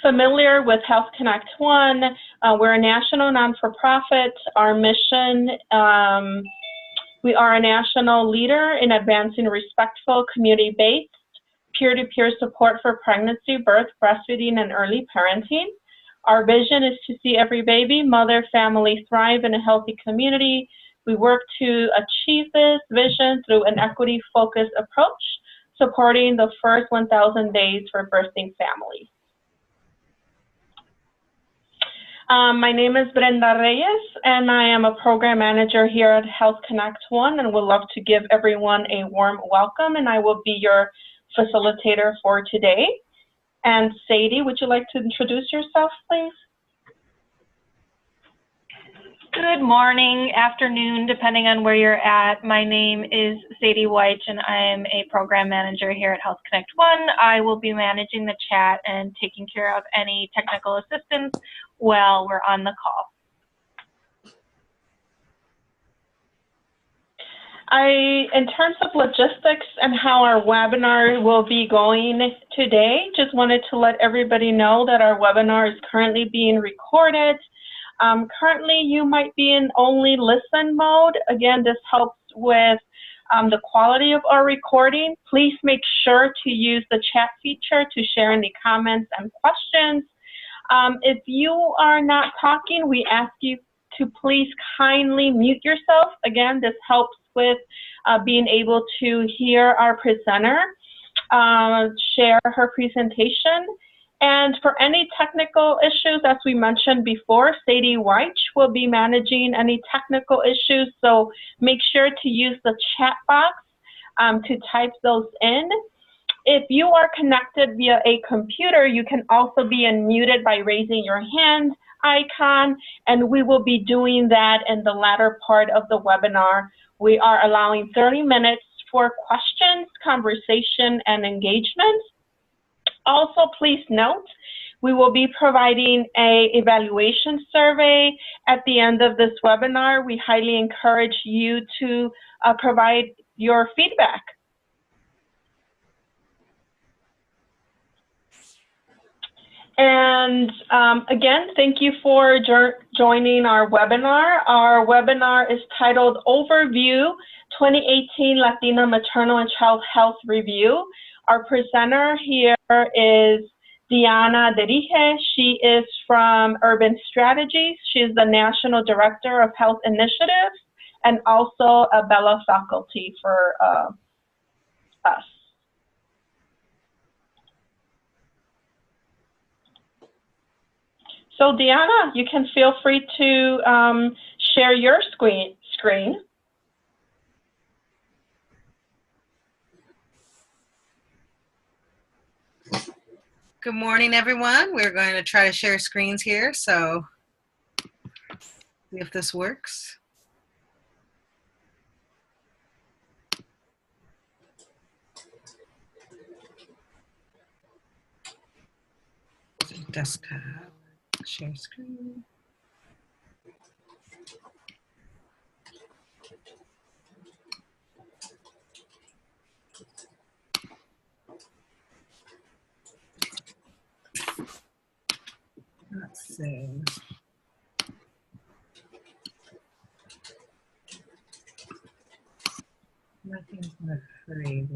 familiar with HealthConnect One, we're a national non-for-profit. Our mission, we are a national leader in advancing respectful, community-based, peer-to-peer support for pregnancy, birth, breastfeeding, and early parenting. Our vision is to see every baby, mother, family thrive in a healthy community. We work to achieve this vision through an equity-focused approach, supporting the first 1,000 days for birthing families. My name is Brenda Reyes, and I am a program manager here at HealthConnect One, and would love to give everyone a warm welcome, and I will be your facilitator for today. And Sadie, would you like to introduce yourself, please? Good morning, afternoon, depending on where you're at. My name is Sadie White, and I am a program manager here at HealthConnect One. I will be managing the chat and taking care of any technical assistance while we're on the call. In terms of logistics and how our webinar will be going today, just wanted to let everybody know that our webinar is currently being recorded. Currently, you might be in only listen mode. Again, this helps with the quality of our recording. Please make sure to use the chat feature to share any comments and questions. If you are not talking, we ask you to please kindly mute yourself. Again, this helps with being able to hear our presenter share her presentation. And for any technical issues, as we mentioned before, Sadie White will be managing any technical issues, so make sure to use the chat box to type those in. If you are connected via a computer, you can also be unmuted by raising your hand icon, and we will be doing that in the latter part of the webinar. We are allowing 30 minutes for questions, conversation, and engagement. Also, please note, we will be providing an evaluation survey at the end of this webinar. We highly encourage you to provide your feedback. And again, thank you for joining our webinar. Our webinar is titled Overview 2018 Latina Maternal and Child Health Review. Our presenter here is Derige. She is from Urban Strategies. She is the National Director of Health Initiatives and also a BELA faculty for us. So Deanna, you can feel free to share your screen. Good morning, everyone. We're going to try to share screens here, so see if this works. Desktop, share screen. Let's see. Nothing's not free.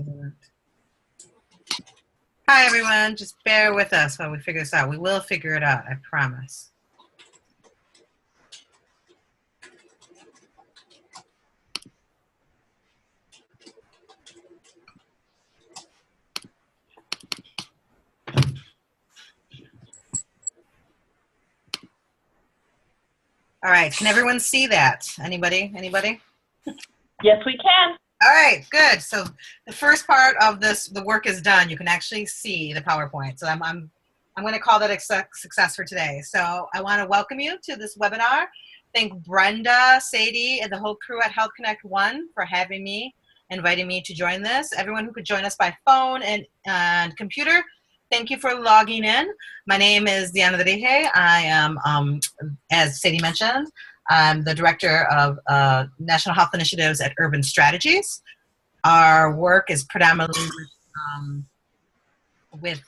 Hi, everyone. Just bear with us while we figure this out. We will figure it out, I promise. All right, can everyone see that? Anybody? Yes, we can. All right, good. So the first part of this, the work is done. You can actually see the PowerPoint. So I'm going to call that a success for today. So I want to welcome you to this webinar. Thank Brenda, Sadie, and the whole crew at HealthConnect One for having me, inviting me to join this. Everyone who could join us by phone and computer, thank you for logging in. My name is Derige. I am, as Sadie mentioned, I'm the Director of National Health Initiatives at Urban Strategies. Our work is predominantly with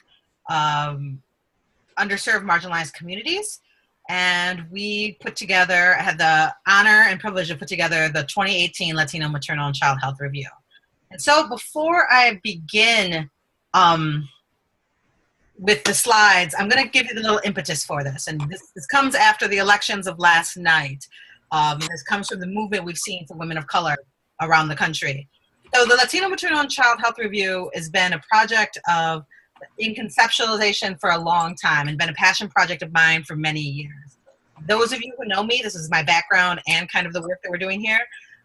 underserved, marginalized communities. And we put together, I had the honor and privilege to put together the 2018 Latino Maternal and Child Health Review. And so before I begin with the slides, I'm going to give you the little impetus for this. And this comes after the elections of last night. And this comes from the movement we've seen for women of color around the country. So the Latino Maternal and Child Health Review has been a project in conceptualization for a long time and been a passion project of mine for many years. Those of you who know me, this is my background and kind of the work that we're doing here,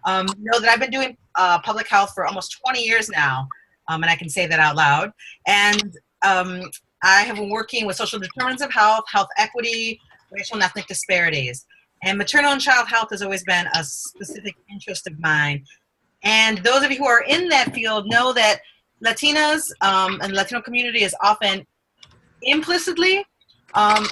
know that I've been doing public health for almost 20 years now, and I can say that out loud. And I have been working with social determinants of health, health equity, racial and ethnic disparities. And maternal and child health has always been a specific interest of mine. And those of you who are in that field know that Latinas and the Latino community is often implicitly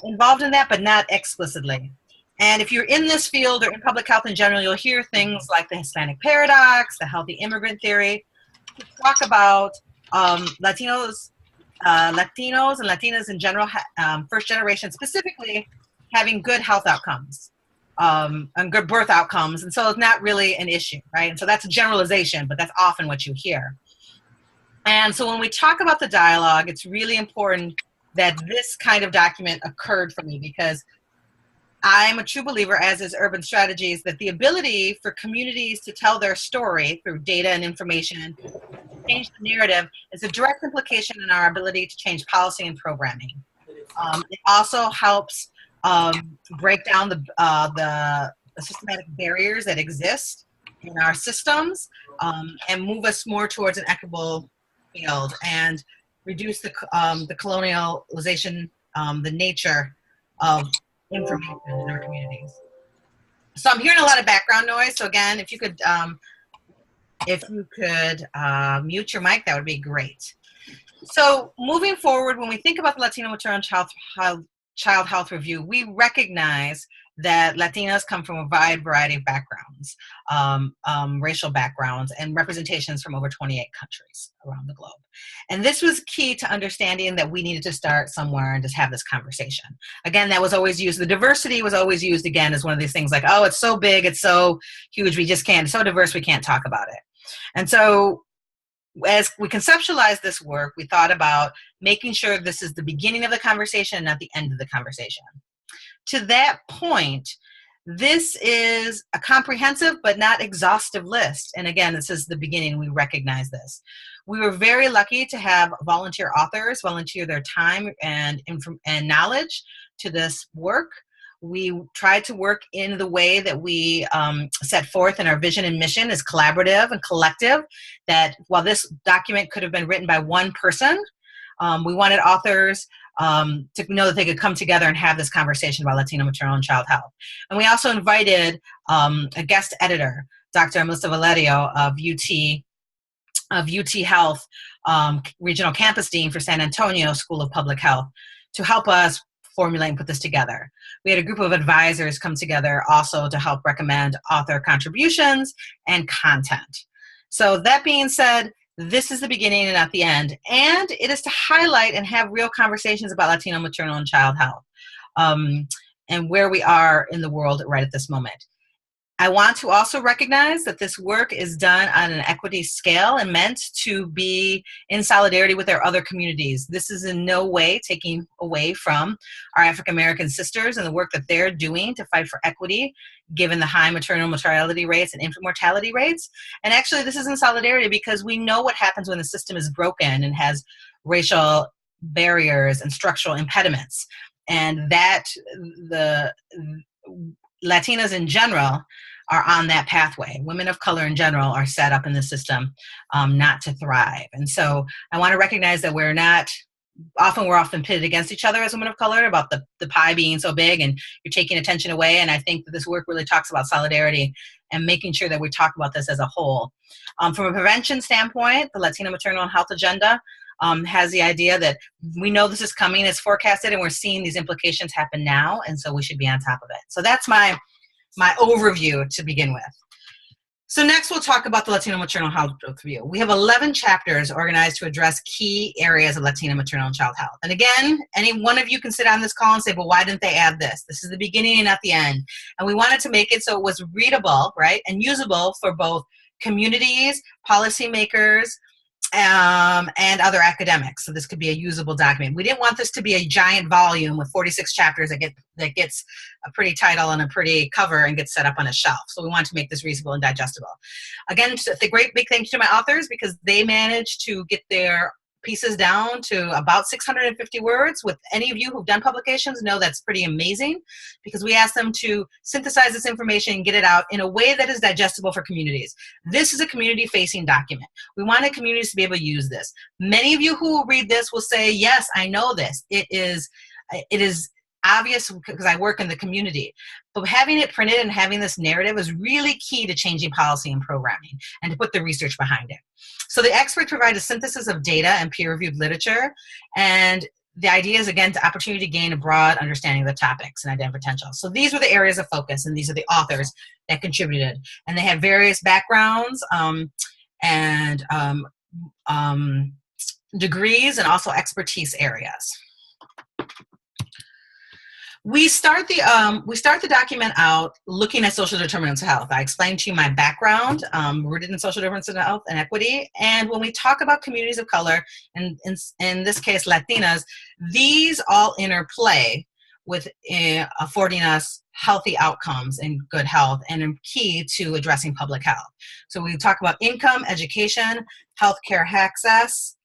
involved in that, but not explicitly. And if you're in this field or in public health in general, you'll hear things like the Hispanic paradox, the healthy immigrant theory. We talk about Latinos and Latinas in general, first generation specifically, having good health outcomes and good birth outcomes. And so it's not really an issue, right? And so that's a generalization, but that's often what you hear. And so when we talk about the dialogue, it's really important that this kind of document occurred for me, because I'm a true believer, as is Urban Strategies, that the ability for communities to tell their story through data and information, change the narrative, is a direct implication in our ability to change policy and programming. It also helps break down the systematic barriers that exist in our systems and move us more towards an equitable field and reduce the colonialization, the nature of information in our communities. So I'm hearing a lot of background noise. So again, if you could mute your mic, that would be great. So moving forward, when we think about the Latino Maternal Child Health Review, we recognize that Latinas come from a wide variety of backgrounds, racial backgrounds, and representations from over 28 countries around the globe. And this was key to understanding that we needed to start somewhere and just have this conversation. Again, that was always used, the diversity was always used again as one of these things like, oh, it's so big, it's so huge, we just can't, it's so diverse, we can't talk about it. And so as we conceptualized this work, we thought about making sure this is the beginning of the conversation, not the end of the conversation. To that point, this is a comprehensive but not exhaustive list. And again, this is the beginning, we recognize this. We were very lucky to have volunteer authors volunteer their time and knowledge to this work. We tried to work in the way that we set forth in our vision and mission as collaborative and collective, that while this document could have been written by one person, we wanted authors to know that they could come together and have this conversation about Latino maternal and child health. And we also invited a guest editor, Dr. Melissa Valerio of UT Health, Regional Campus Dean for San Antonio School of Public Health, to help us formulate and put this together. We had a group of advisors come together also to help recommend author contributions and content. So that being said, this is the beginning and not the end. And it is to highlight and have real conversations about Latino maternal and child health and where we are in the world right at this moment. I want to also recognize that this work is done on an equity scale and meant to be in solidarity with our other communities. This is in no way taking away from our African American sisters and the work that they're doing to fight for equity, given the high maternal mortality rates and infant mortality rates. And actually, this is in solidarity because we know what happens when the system is broken and has racial barriers and structural impediments. And that the Latinas in general are on that pathway. Women of color in general are set up in the system not to thrive. And so I want to recognize that we're often pitted against each other as women of color about the pie being so big and you're taking attention away. And I think that this work really talks about solidarity and making sure that we talk about this as a whole. From a prevention standpoint, the Latino Maternal Health Agenda has the idea that we know this is coming, it's forecasted, and we're seeing these implications happen now, and so we should be on top of it. So that's my overview to begin with. So next we'll talk about the Latino Maternal Health Review. We have 11 chapters organized to address key areas of Latino maternal and child health. And again, any one of you can sit on this call and say, well, why didn't they add this? This is the beginning and not the end. And we wanted to make it so it was readable, right, and usable for both communities, policymakers, and other academics. So this could be a usable document. We didn't want this to be a giant volume with 46 chapters that gets a pretty title and a pretty cover and gets set up on a shelf. So we wanted to make this reasonable and digestible. Again, the great big thank you to my authors, because they managed to get their pieces down to about 650 words. With any of you who've done publications know that's pretty amazing, because we asked them to synthesize this information and get it out in a way that is digestible for communities. This is a community-facing document. We wanted communities to be able to use this. Many of you who will read this will say, yes, I know this. It is obvious because I work in the community. But having it printed and having this narrative is really key to changing policy and programming and to put the research behind it. So the experts provide a synthesis of data and peer-reviewed literature, and the idea is, again, the opportunity to gain a broad understanding of the topics and identify potential. So these were the areas of focus, and these are the authors that contributed. And they had various backgrounds and degrees and also expertise areas. We start the document out looking at social determinants of health. I explained to you my background, rooted in social determinants of health and equity. And when we talk about communities of color, and in this case, Latinas, these all interplay with affording us healthy outcomes and good health, and are key to addressing public health. So we talk about income, education, healthcare access,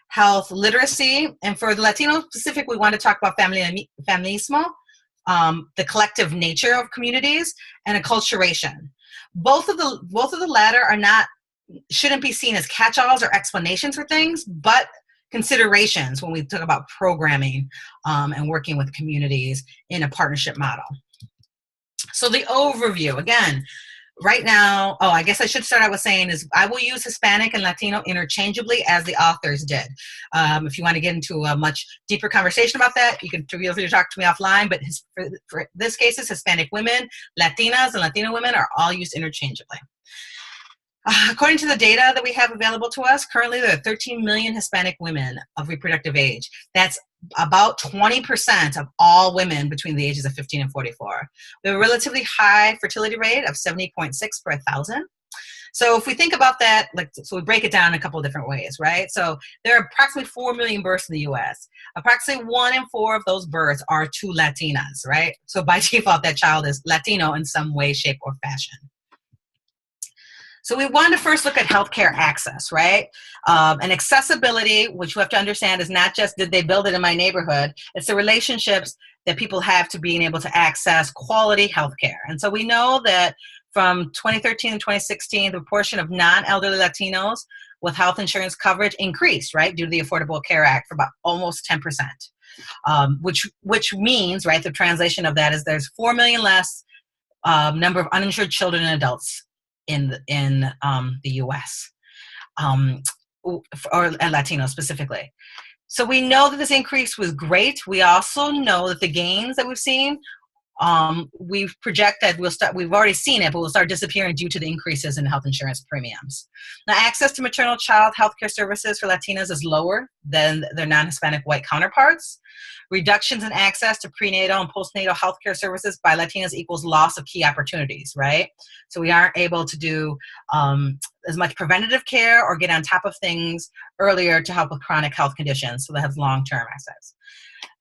health literacy, and for the Latino specific, we want to talk about feminismo, the collective nature of communities, and acculturation. Both of the latter shouldn't be seen as catch-alls or explanations for things, but considerations when we talk about programming and working with communities in a partnership model. So the overview, again, right now, I guess I should start out with saying is I will use Hispanic and Latino interchangeably as the authors did. If you want to get into a much deeper conversation about that, you can feel free to talk to me offline, but for this case, Hispanic women, Latinas, and Latino women are all used interchangeably. According to the data that we have available to us, currently there are 13 million Hispanic women of reproductive age. That's about 20% of all women between the ages of 15 and 44. We have a relatively high fertility rate of 70.6 per 1,000. So if we think about that, so we break it down in a couple of different ways, right? So there are approximately 4 million births in the US. Approximately 1 in 4 of those births are to Latinas, right? So by default, that child is Latino in some way, shape, or fashion. So we want to first look at healthcare access, right? And accessibility, which you have to understand is not just did they build it in my neighborhood, it's the relationships that people have to being able to access quality healthcare. And so we know that from 2013 to 2016, the proportion of non-elderly Latinos with health insurance coverage increased, right, due to the Affordable Care Act for about almost 10%, which means, right, the translation of that is there's 4 million less number of uninsured children and adults in the U.S. Or Latinos specifically. So we know that this increase was great. We also know that the gains that we've seen, we project that we've already seen it, but will start disappearing due to the increases in health insurance premiums. Now, access to maternal child health care services for Latinas is lower than their non-Hispanic white counterparts. Reductions in access to prenatal and postnatal health care services by Latinas equals loss of key opportunities, right? So we aren't able to do as much preventative care or get on top of things earlier to help with chronic health conditions, so that has long-term access.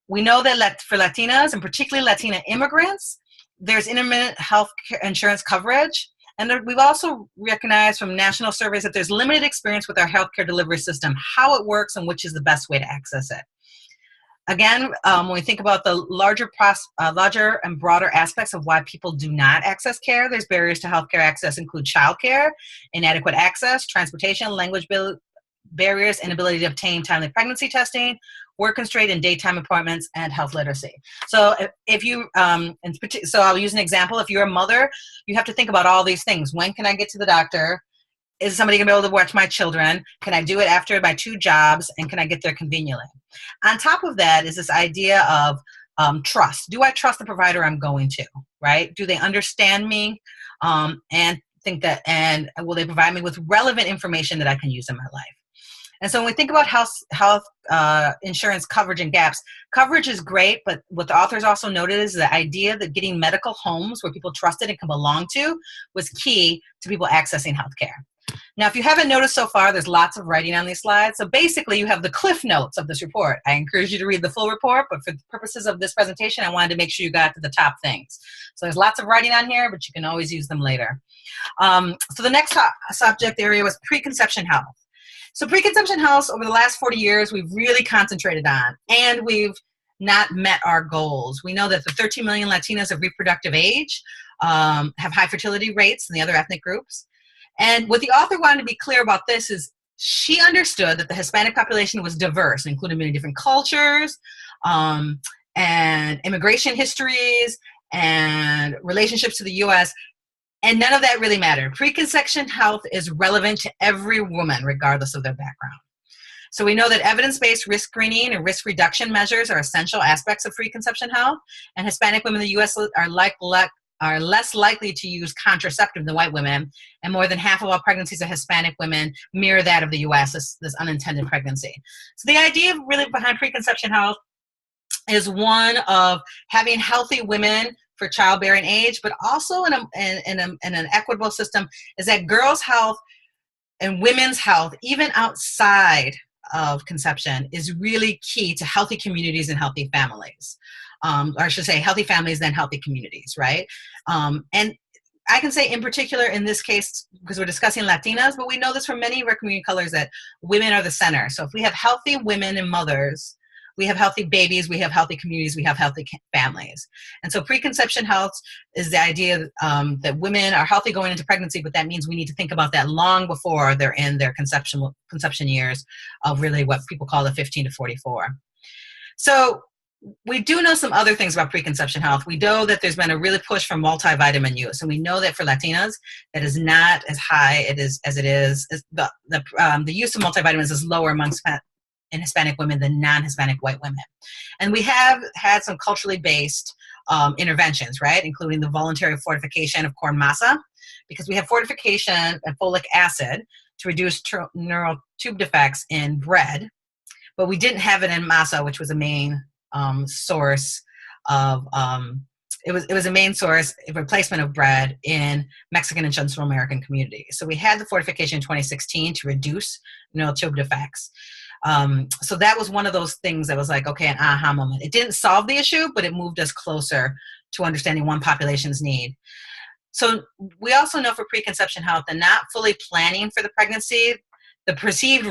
We know that for Latinas, and particularly Latina immigrants, there's intermittent health insurance coverage. And we've also recognized from national surveys that there's limited experience with our healthcare delivery system, how it works and which is the best way to access it. Again, when we think about the larger and broader aspects of why people do not access care, there's barriers to healthcare access include childcare, inadequate access, transportation, language barriers, inability to obtain timely pregnancy testing, work constraint and daytime appointments, and health literacy. So if you, so I'll use an example. If you're a mother, you have to think about all these things. When can I get to the doctor? Is somebody going to be able to watch my children? Can I do it after my 2 jobs? And can I get there conveniently? On top of that is this idea of trust. Do I trust the provider I'm going to, right? Do they understand me? And think that, and will they provide me with relevant information that I can use in my life? And so when we think about health insurance coverage and gaps, coverage is great, but what the authors also noted is the idea that getting medical homes where people trusted and can belong to was key to people accessing healthcare. Now, if you haven't noticed so far, there's lots of writing on these slides. So basically, you have the cliff notes of this report. I encourage you to read the full report, but for the purposes of this presentation, I wanted to make sure you got to the top things. So there's lots of writing on here, but you can always use them later. So the next subject area was preconception health. So preconception health, over the last 40 years, we've really concentrated on, and we've not met our goals. We know that the 13 million Latinas of reproductive age have high fertility rates than the other ethnic groups. And what the author wanted to be clear about this is she understood that the Hispanic population was diverse, including many different cultures and immigration histories and relationships to the U.S., and none of that really mattered. Preconception health is relevant to every woman, regardless of their background. So we know that evidence-based risk screening and risk reduction measures are essential aspects of preconception health, and Hispanic women in the U.S. are less likely to use contraceptive than white women, and more than half of all pregnancies of Hispanic women mirror that of the U.S., this unintended pregnancy. So the idea really behind preconception health is one of having healthy women for childbearing age, but also in an equitable system, is that girls' health and women's health, even outside of conception, is really key to healthy communities and healthy families. Or I should say healthy families, then healthy communities, right? And I can say in particular in this case, because we're discussing Latinas, but we know this from many of our community colors, that women are the center. So if we have healthy women and mothers, we have healthy babies, we have healthy communities, we have healthy families. And so preconception health is the idea that women are healthy going into pregnancy, but that means we need to think about that long before they're in their conception years of really what people call the 15 to 44. So we do know some other things about preconception health. We know that there's been a really push for multivitamin use, and we know that for Latinas, that is not as high as it is. The use of multivitamins is lower amongst in Hispanic women than non-Hispanic white women. And we have had some culturally based interventions, right, including the voluntary fortification of corn masa, because we have fortification and folic acid to reduce neural tube defects in bread, but we didn't have it in masa, which was a main source of it was a main source of replacement of bread in Mexican and Central American communities. So we had the fortification in 2016 to reduce neural tube defects. So that was one of those things that was like, okay, an aha moment. It didn't solve the issue, but it moved us closer to understanding one population's need. So we also know for preconception health and not fully planning for the pregnancy, the perceived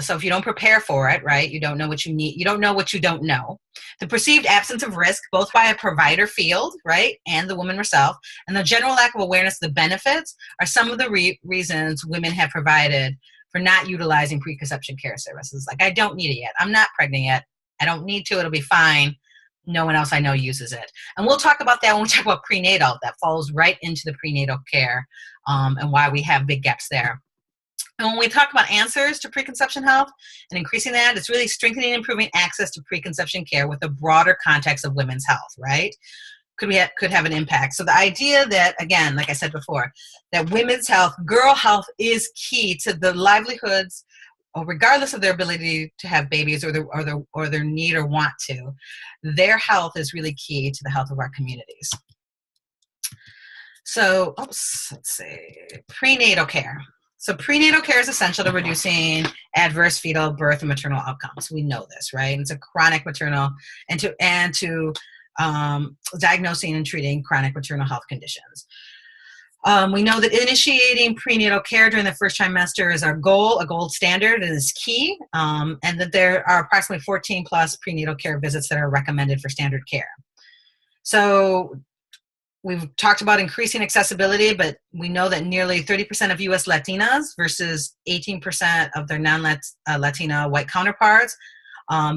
so if you don't prepare for it, right, you don't know what you need, you don't know what you don't know. The perceived absence of risk, both by a provider field, right, and the woman herself, and the general lack of awareness of the benefits are some of the reasons women have provided for not utilizing preconception care services. Like, I don't need it yet. I'm not pregnant yet. I don't need to. It'll be fine. No one else I know uses it. And we'll talk about that when we talk about prenatal. That falls right into the prenatal care and why we have big gaps there. And when we talk about answers to preconception health and increasing that, it's really strengthening and improving access to preconception care with a broader context of women's health, right? Could have an impact. So the idea that, again, like I said before, that women's health, girl health is key to the livelihoods, regardless of their ability to have babies or their need or want to. Their health is really key to the health of our communities. So, let's see, prenatal care. So prenatal care is essential to reducing adverse fetal, birth, and maternal outcomes. We know this, right? It's a chronic maternal, and to diagnosing and treating chronic maternal health conditions. We know that initiating prenatal care during the first trimester is our goal, a gold standard, and is key, and that there are approximately 14 plus prenatal care visits that are recommended for standard care. So we've talked about increasing accessibility, but we know that nearly 30% of U.S. Latinas versus 18% of their non-Latina white counterparts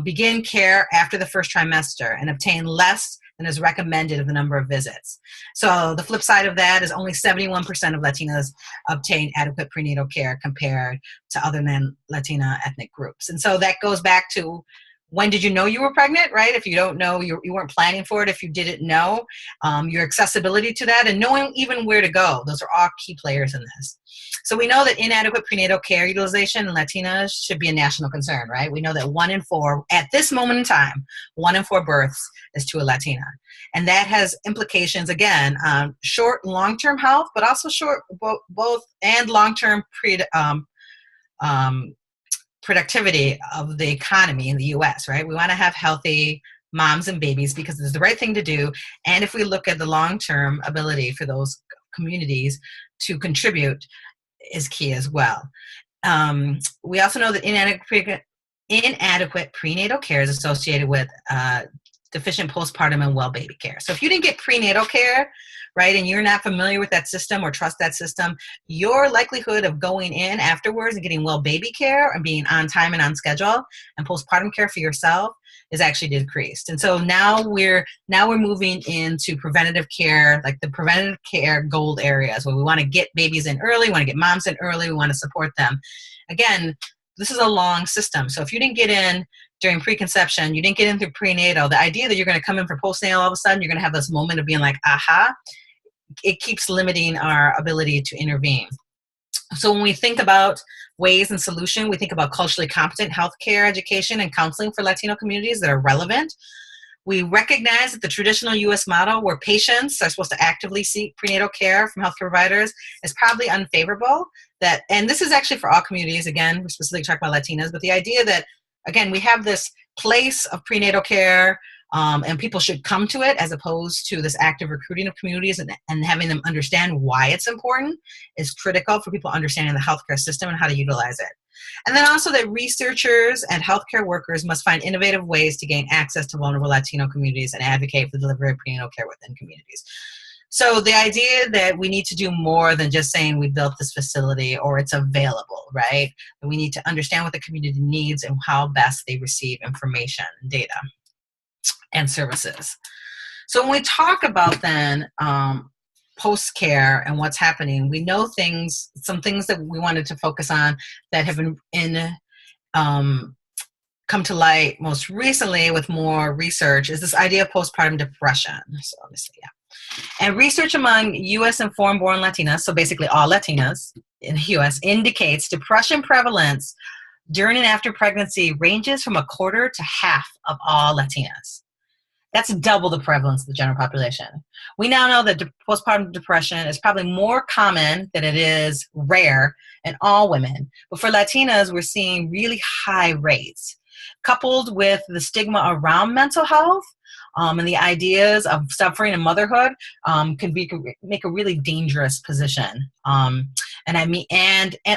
begin care after the first trimester and obtain less than is recommended of the number of visits. So the flip side of that is only 71% of Latinas obtain adequate prenatal care compared to other non-Latina ethnic groups. And so that goes back to when did you know you were pregnant, right? If you don't know, you weren't planning for it. If you didn't know, your accessibility to that, and knowing even where to go. Those are all key players in this. So we know that inadequate prenatal care utilization in Latinas should be a national concern, right? We know that 1 in 4, at this moment in time, 1 in 4 births is to a Latina. And that has implications, again, on short and long-term health, but also short, both and long-term productivity of the economy in the U.S., right? We want to have healthy moms and babies because it's the right thing to do. And if we look at the long-term ability for those communities to contribute is key as well. We also know that inadequate prenatal care is associated with deficient postpartum and well baby care. So if you didn't get prenatal care, right, and you're not familiar with that system or trust that system, your likelihood of going in afterwards and getting well baby care and being on time and on schedule and postpartum care for yourself is actually decreased. And so now we're moving into preventative care, like the preventative care gold areas where we want to get babies in early, we want to get moms in early, we want to support them. Again, this is a long system. So if you didn't get in during preconception, you didn't get in through prenatal, the idea that you're going to come in for postnatal all of a sudden, you're going to have this moment of being like, aha, it keeps limiting our ability to intervene. So when we think about ways and solution, we think about culturally competent healthcare, education, and counseling for Latino communities that are relevant. We recognize that the traditional U.S. model where patients are supposed to actively seek prenatal care from healthcare providers is probably unfavorable. And this is actually for all communities. Again, we're specifically talking about Latinas, but the idea that, again, we have this place of prenatal care and people should come to it as opposed to this active recruiting of communities and having them understand why it's important is critical for people understanding the healthcare system and how to utilize it. And then also that researchers and healthcare workers must find innovative ways to gain access to vulnerable Latino communities and advocate for the delivery of prenatal care within communities. So the idea that we need to do more than just saying we built this facility or it's available, right? We need to understand what the community needs and how best they receive information, data, and services. So when we talk about then post-care and what's happening, we know some things that we wanted to focus on that have been come to light most recently with more research is this idea of postpartum depression. So let me see, yeah. And research among U.S. and foreign-born Latinas, so basically all Latinas in the U.S., indicates depression prevalence during and after pregnancy ranges from 1/4 to half of all Latinas. That's double the prevalence of the general population. We now know that postpartum depression is probably more common than it is rare in all women. But for Latinas, we're seeing really high rates, coupled with the stigma around mental health and the ideas of suffering and motherhood can make a really dangerous position. And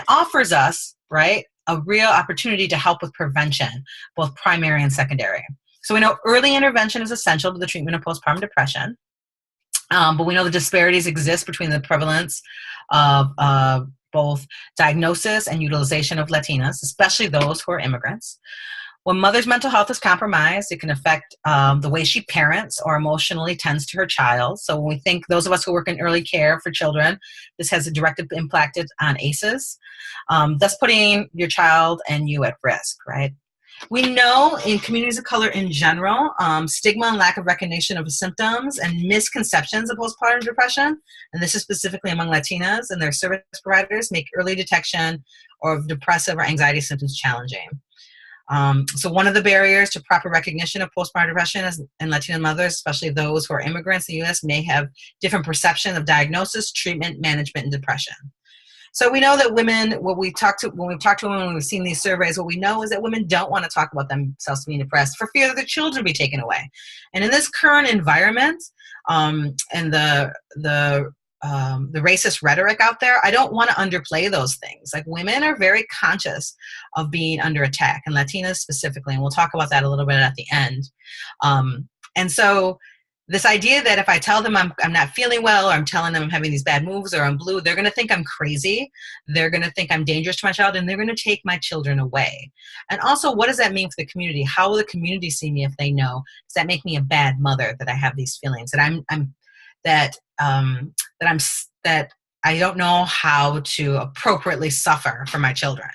offers us, right, a real opportunity to help with prevention, both primary and secondary. So we know early intervention is essential to the treatment of postpartum depression, but we know the disparities exist between the prevalence of both diagnosis and utilization of Latinas, especially those who are immigrants. When mother's mental health is compromised, it can affect the way she parents or emotionally tends to her child. So when we think those of us who work in early care for children, this has a direct impact on ACEs, thus putting your child and you at risk, right? We know in communities of color in general, stigma and lack of recognition of symptoms and misconceptions of postpartum depression, and this is specifically among Latinas and their service providers, make early detection of depressive or anxiety symptoms challenging. So one of the barriers to proper recognition of postpartum depression is in Latina mothers, especially those who are immigrants in the U.S., may have different perception of diagnosis, treatment, management, and depression. So we know that women, when we've talked to women, when we've seen these surveys, what we know is that women don't want to talk about themselves being depressed for fear that their children be taken away. And in this current environment, and the racist rhetoric out there, I don't want to underplay those things. Like, women are very conscious of being under attack, and Latinas specifically, and we'll talk about that a little bit at the end. And so this idea that if I tell them I'm not feeling well, or I'm telling them I'm having these bad moves, or I'm blue, they're going to think I'm crazy. They're going to think I'm dangerous to my child, and they're going to take my children away. And also, what does that mean for the community? How will the community see me if they know? Does that make me a bad mother that I have these feelings, that I don't know how to appropriately suffer for my children?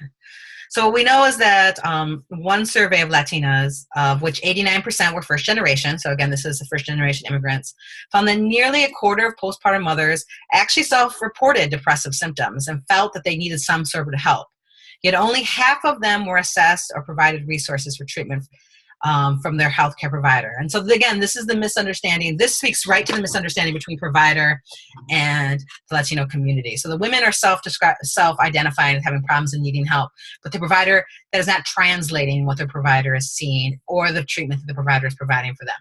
So what we know is that one survey of Latinas, of which 89% were first generation, so again, this is the first generation immigrants, found that nearly a quarter of postpartum mothers actually self-reported depressive symptoms and felt that they needed some sort of help. Yet only half of them were assessed or provided resources for treatment from their healthcare provider. And so again, this is the misunderstanding. This speaks right to the misunderstanding between provider and the Latino community. So the women are self-identifying as having problems and needing help, but the provider, that is not translating what their provider is seeing or the treatment that the provider is providing for them.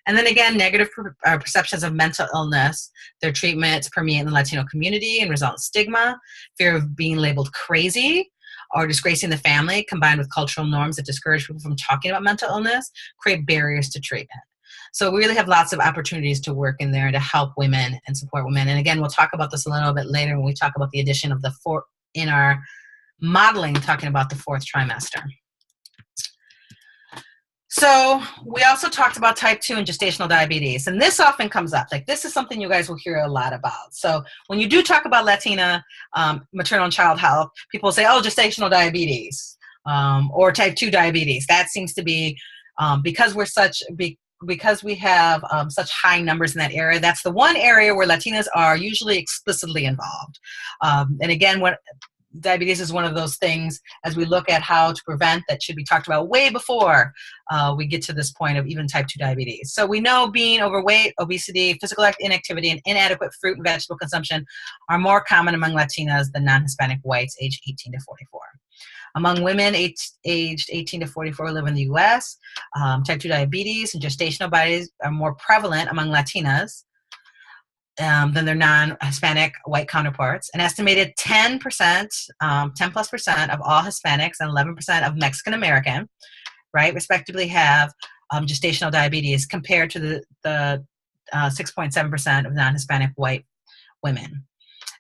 And then again, negative perceptions of mental illness, their treatments permeate in the Latino community and result in stigma, fear of being labeled crazy, or disgracing the family, combined with cultural norms that discourage people from talking about mental illness, create barriers to treatment. So we really have lots of opportunities to work in there to help women and support women. And again, we'll talk about this a little bit later when we talk about the addition of in our modeling, talking about the fourth trimester. So we also talked about type 2 and gestational diabetes, and this often comes up. Like, this is something you guys will hear a lot about. So when you do talk about Latina maternal and child health, people say, oh, gestational diabetes or type 2 diabetes. That seems to be because we have such high numbers in that area. That's the one area where Latinas are usually explicitly involved. And again, diabetes is one of those things, as we look at how to prevent, that should be talked about way before we get to this point of even type 2 diabetes. So we know being overweight, obesity, physical inactivity, and inadequate fruit and vegetable consumption are more common among Latinas than non-Hispanic whites aged 18 to 44. Among women aged 18 to 44 who live in the U.S., type 2 diabetes and gestational diabetes are more prevalent among Latinas than their non-Hispanic white counterparts. An estimated 10%, 10+% of all Hispanics and 11% of Mexican American, right, respectively have gestational diabetes compared to the 6.7% of non-Hispanic white women.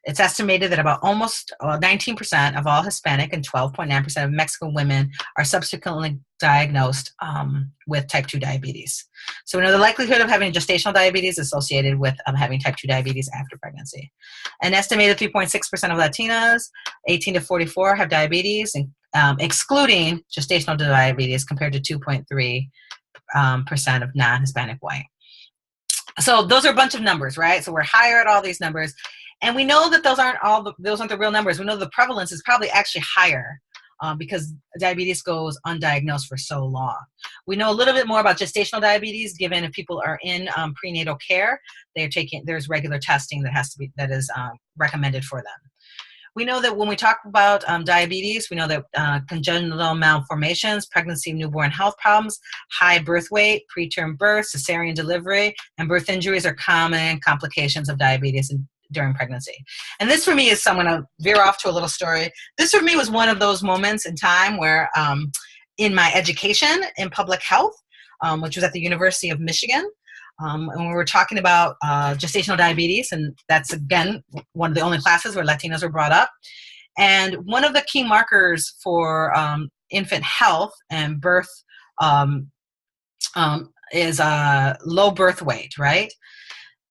It's estimated that about almost 19% of all Hispanic and 12.9% of Mexican women are subsequently diagnosed with type 2 diabetes. So we know the likelihood of having gestational diabetes is associated with having type 2 diabetes after pregnancy. An estimated 3.6% of Latinas 18 to 44 have diabetes, excluding gestational diabetes, compared to 2.3% of non-Hispanic white. So those are a bunch of numbers, right? So we're higher at all these numbers. And we know that those aren't the real numbers. We know the prevalence is probably actually higher because diabetes goes undiagnosed for so long. We know a little bit more about gestational diabetes, given if people are in prenatal care, there's regular testing that is recommended for them. We know that when we talk about diabetes, we know that congenital malformations, pregnancy, newborn health problems, high birth weight, preterm birth, cesarean delivery, and birth injuries are common complications of diabetes during pregnancy. And this for me is, I'm going to veer off to a little story. This for me was one of those moments in time where in my education in public health, which was at the University of Michigan, and we were talking about gestational diabetes, and that's, again, one of the only classes where Latinos were brought up. And one of the key markers for infant health and birth is low birth weight, right?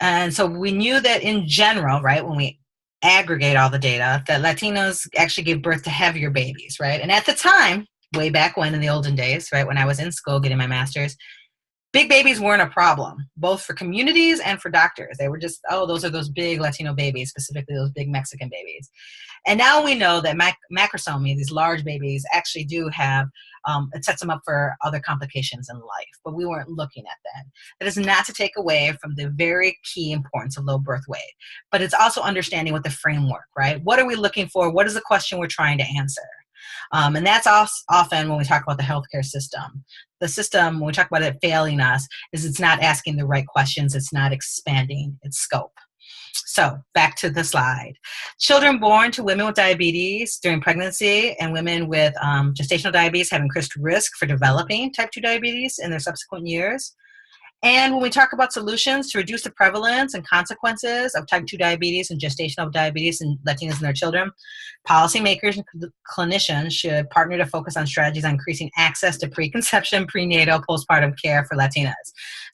And so we knew that in general, right, when we aggregate all the data, that Latinos actually gave birth to heavier babies, right? And at the time, way back when, in the olden days, right, when I was in school getting my master's, big babies weren't a problem, both for communities and for doctors. They were just, oh, those are those big Latino babies, specifically those big Mexican babies. And now we know that macrosomy, these large babies, actually do have, it sets them up for other complications in life, but we weren't looking at that. That is not to take away from the very key importance of low birth weight, but it's also understanding what the framework, right? What are we looking for? What is the question we're trying to answer? And that's often when we talk about the healthcare system. The system, when we talk about it failing us, is it's not asking the right questions. It's not expanding its scope. So back to the slide. Children born to women with diabetes during pregnancy and women with gestational diabetes have increased risk for developing type 2 diabetes in their subsequent years. And when we talk about solutions to reduce the prevalence and consequences of type 2 diabetes and gestational diabetes in Latinas and their children, policymakers and clinicians should partner to focus on strategies on increasing access to preconception, prenatal, postpartum care for Latinas.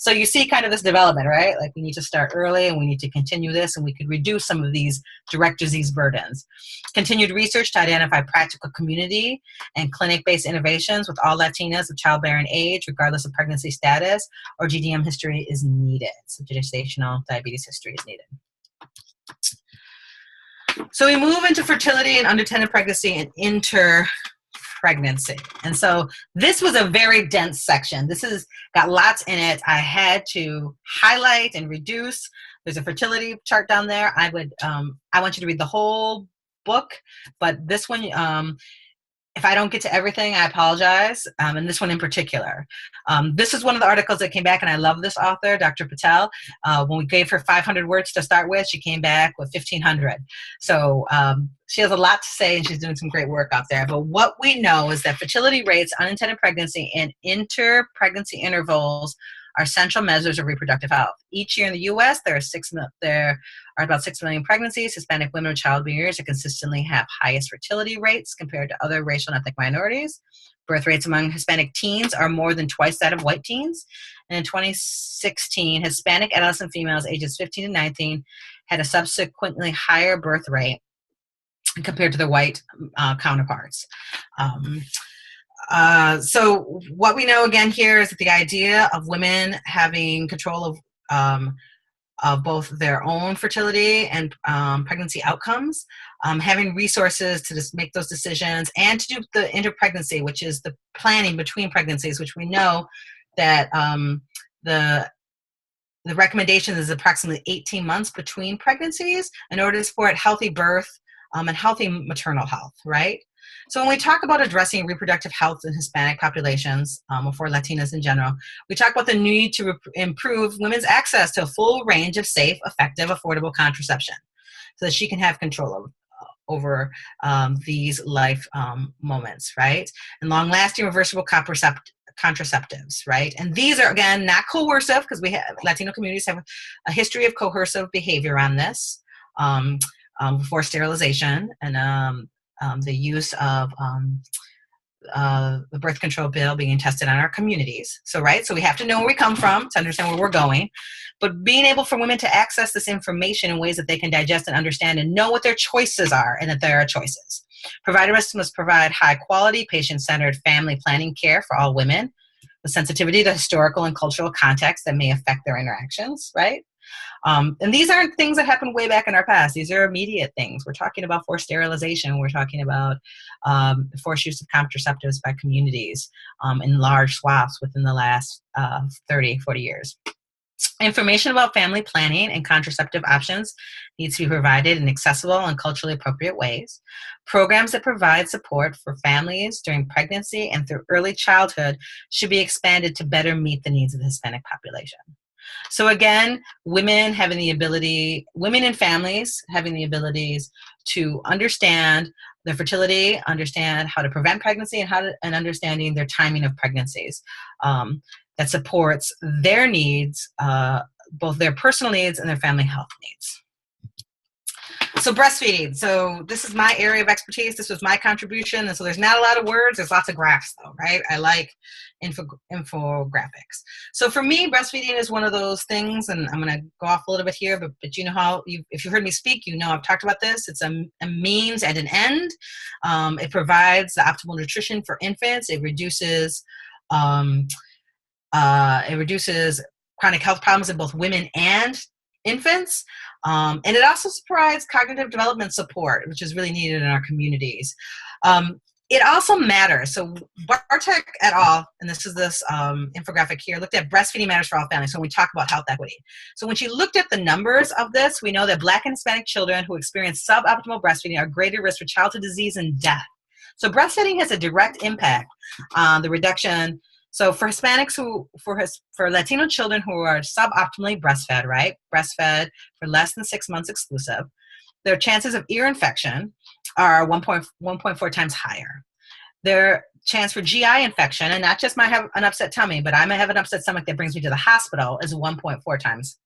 So you see kind of this development, right? Like we need to start early and we need to continue this, and we could reduce some of these direct disease burdens. Continued research to identify practical community and clinic-based innovations with all Latinas of childbearing age, regardless of pregnancy status or GDM history, is needed. So gestational diabetes history is needed. So we move into fertility and unintended pregnancy and interpregnancy. And so this was a very dense section. This has got lots in it. I had to highlight and reduce. There's a fertility chart down there. I want you to read the whole book, but this one, if I don't get to everything, I apologize, and this one in particular. This is one of the articles that came back, and I love this author, Dr. Patel. When we gave her 500 words to start with, she came back with 1,500. So she has a lot to say, and she's doing some great work out there. But what we know is that fertility rates, unintended pregnancy, and inter-pregnancy intervals are central measures of reproductive health. Each year in the U.S., there are about 6 million pregnancies. Hispanic women with childbearing years that consistently have highest fertility rates compared to other racial and ethnic minorities. Birth rates among Hispanic teens are more than twice that of white teens. And in 2016, Hispanic adolescent females ages 15 to 19 had a subsequently higher birth rate compared to their white counterparts. So what we know again here is that the idea of women having control of both their own fertility and pregnancy outcomes, having resources to just make those decisions, and to do the interpregnancy, which is the planning between pregnancies, which we know that the recommendation is approximately 18 months between pregnancies in order to support healthy birth and healthy maternal health, right? So when we talk about addressing reproductive health in Hispanic populations, or for Latinas in general, we talk about the need to improve women's access to a full range of safe, effective, affordable contraception so that she can have control over these life moments, right? And long-lasting reversible contraceptives, right? And these are, again, not coercive, because Latino communities have a history of coercive behavior on this before sterilization, and the use of the birth control bill being tested on our communities. So, right, so we have to know where we come from to understand where we're going, but being able for women to access this information in ways that they can digest and understand and know what their choices are, and that there are choices. Providers must provide high quality, patient-centered family planning care for all women, with sensitivity to historical and cultural context that may affect their interactions, right? And these aren't things that happened way back in our past. These are immediate things. We're talking about forced sterilization. We're talking about forced use of contraceptives by communities in large swaths within the last 30, 40 years. Information about family planning and contraceptive options needs to be provided in accessible and culturally appropriate ways. Programs that provide support for families during pregnancy and through early childhood should be expanded to better meet the needs of the Hispanic population. So again, women and families having the abilities to understand their fertility, understand how to prevent pregnancy, and understanding their timing of pregnancies that supports their needs, both their personal needs and their family health needs. So breastfeeding. So this is my area of expertise. This was my contribution. And so there's not a lot of words. There's lots of graphs though, right? I like infographics. So for me, breastfeeding is one of those things, and I'm going to go off a little bit here, but you know how, if you've heard me speak, you know I've talked about this. It's a means and an end. It provides the optimal nutrition for infants. It reduces chronic health problems in both women and infants. And it also provides cognitive development support, which is really needed in our communities. It also matters. So Bartek et al., and this infographic here, looked at breastfeeding matters for all families. So when we talk about health equity. So when she looked at the numbers of this, we know that Black and Hispanic children who experience suboptimal breastfeeding are greater risk for childhood disease and death. So breastfeeding has a direct impact on the reduction. So for Hispanics for Latino children who are suboptimally breastfed, right? Breastfed for less than 6 months exclusive, their chances of ear infection are 1.4 times higher. Their chance for GI infection, and not just might have an upset tummy, but I might have an upset stomach that brings me to the hospital, is 1.4 times.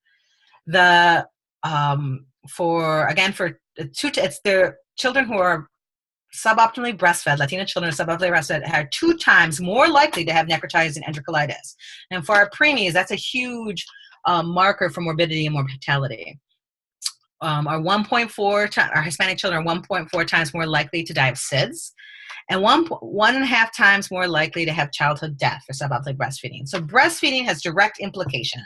It's their children who are suboptimally breastfed, Latina children suboptimally breastfed are 2 times more likely to have necrotizing enterocolitis. And for our preemies, that's a huge marker for morbidity and mortality. Our Hispanic children are 1.4 times more likely to die of SIDS, and 1.5 times more likely to have childhood death for suboptimal breastfeeding. So breastfeeding has direct implication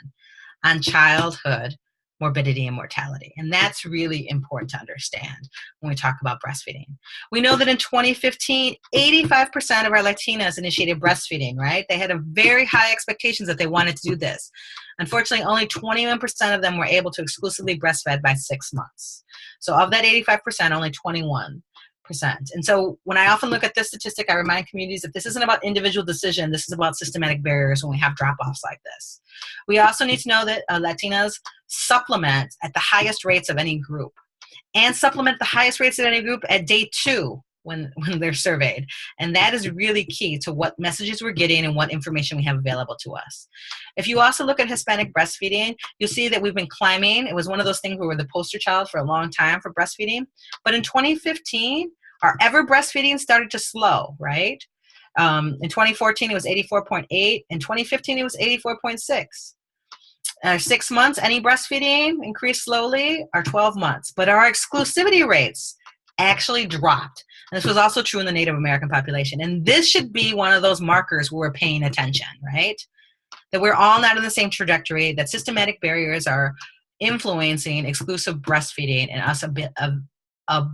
on childhood morbidity and mortality. And that's really important to understand when we talk about breastfeeding. We know that in 2015, 85% of our Latinas initiated breastfeeding, right? They had a very high expectations that they wanted to do this. Unfortunately, only 21% of them were able to exclusively breastfeed by 6 months. So of that 85%, only 21%. And so when I often look at this statistic, I remind communities that this isn't about individual decision. This is about systematic barriers when we have drop-offs like this. We also need to know that Latinas supplement at the highest rates of any group, and supplement the highest rates of any group at day 2 when they're surveyed. And that is really key to what messages we're getting and what information we have available to us. If you also look at Hispanic breastfeeding, you'll see that we've been climbing. It was one of those things where we're the poster child for a long time for breastfeeding. But in 2015, our ever breastfeeding started to slow, right? In 2014, it was 84.8. In 2015, it was 84.6. 6 months, any breastfeeding increased slowly, or 12 months. But our exclusivity rates actually dropped. And this was also true in the Native American population. And this should be one of those markers where we're paying attention, right? That we're all not in the same trajectory, that systematic barriers are influencing exclusive breastfeeding and us a bit of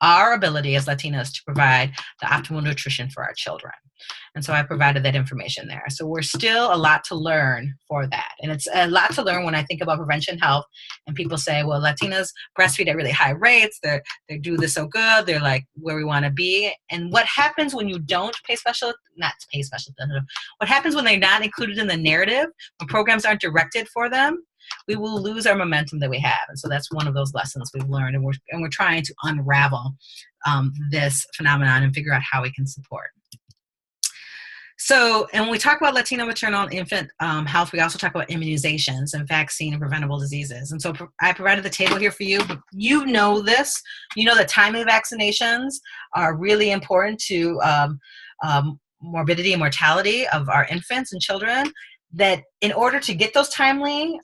our ability as Latinas to provide the optimal nutrition for our children. And so I provided that information there. So we're still a lot to learn for that. And it's a lot to learn when I think about prevention health and people say, well, Latinas breastfeed at really high rates. They do this so good. They're like where we want to be. And what happens when you don't what happens when they're not included in the narrative, when programs aren't directed for them, we will lose our momentum that we have. And so that's one of those lessons we've learned. And we're trying to unravel this phenomenon and figure out how we can support. So, and when we talk about Latina maternal and infant health, we also talk about immunizations and vaccine and preventable diseases. And so I provided the table here for you. You know this. You know that timely vaccinations are really important to morbidity and mortality of our infants and children. That in order to get those timely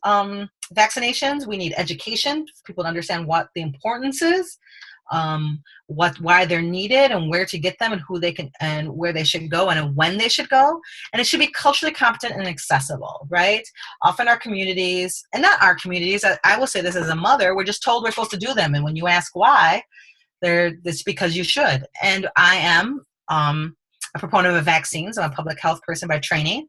vaccinations, we need education for people to understand what the importance is, why they're needed, and where to get them, and who they can, and where they should go, and when they should go. And it should be culturally competent and accessible, right? Often our communities, and not our communities, I will say this as a mother, we're just told we're supposed to do them, and when you ask why, it's because you should. And I am a proponent of vaccines. I'm a public health person by training.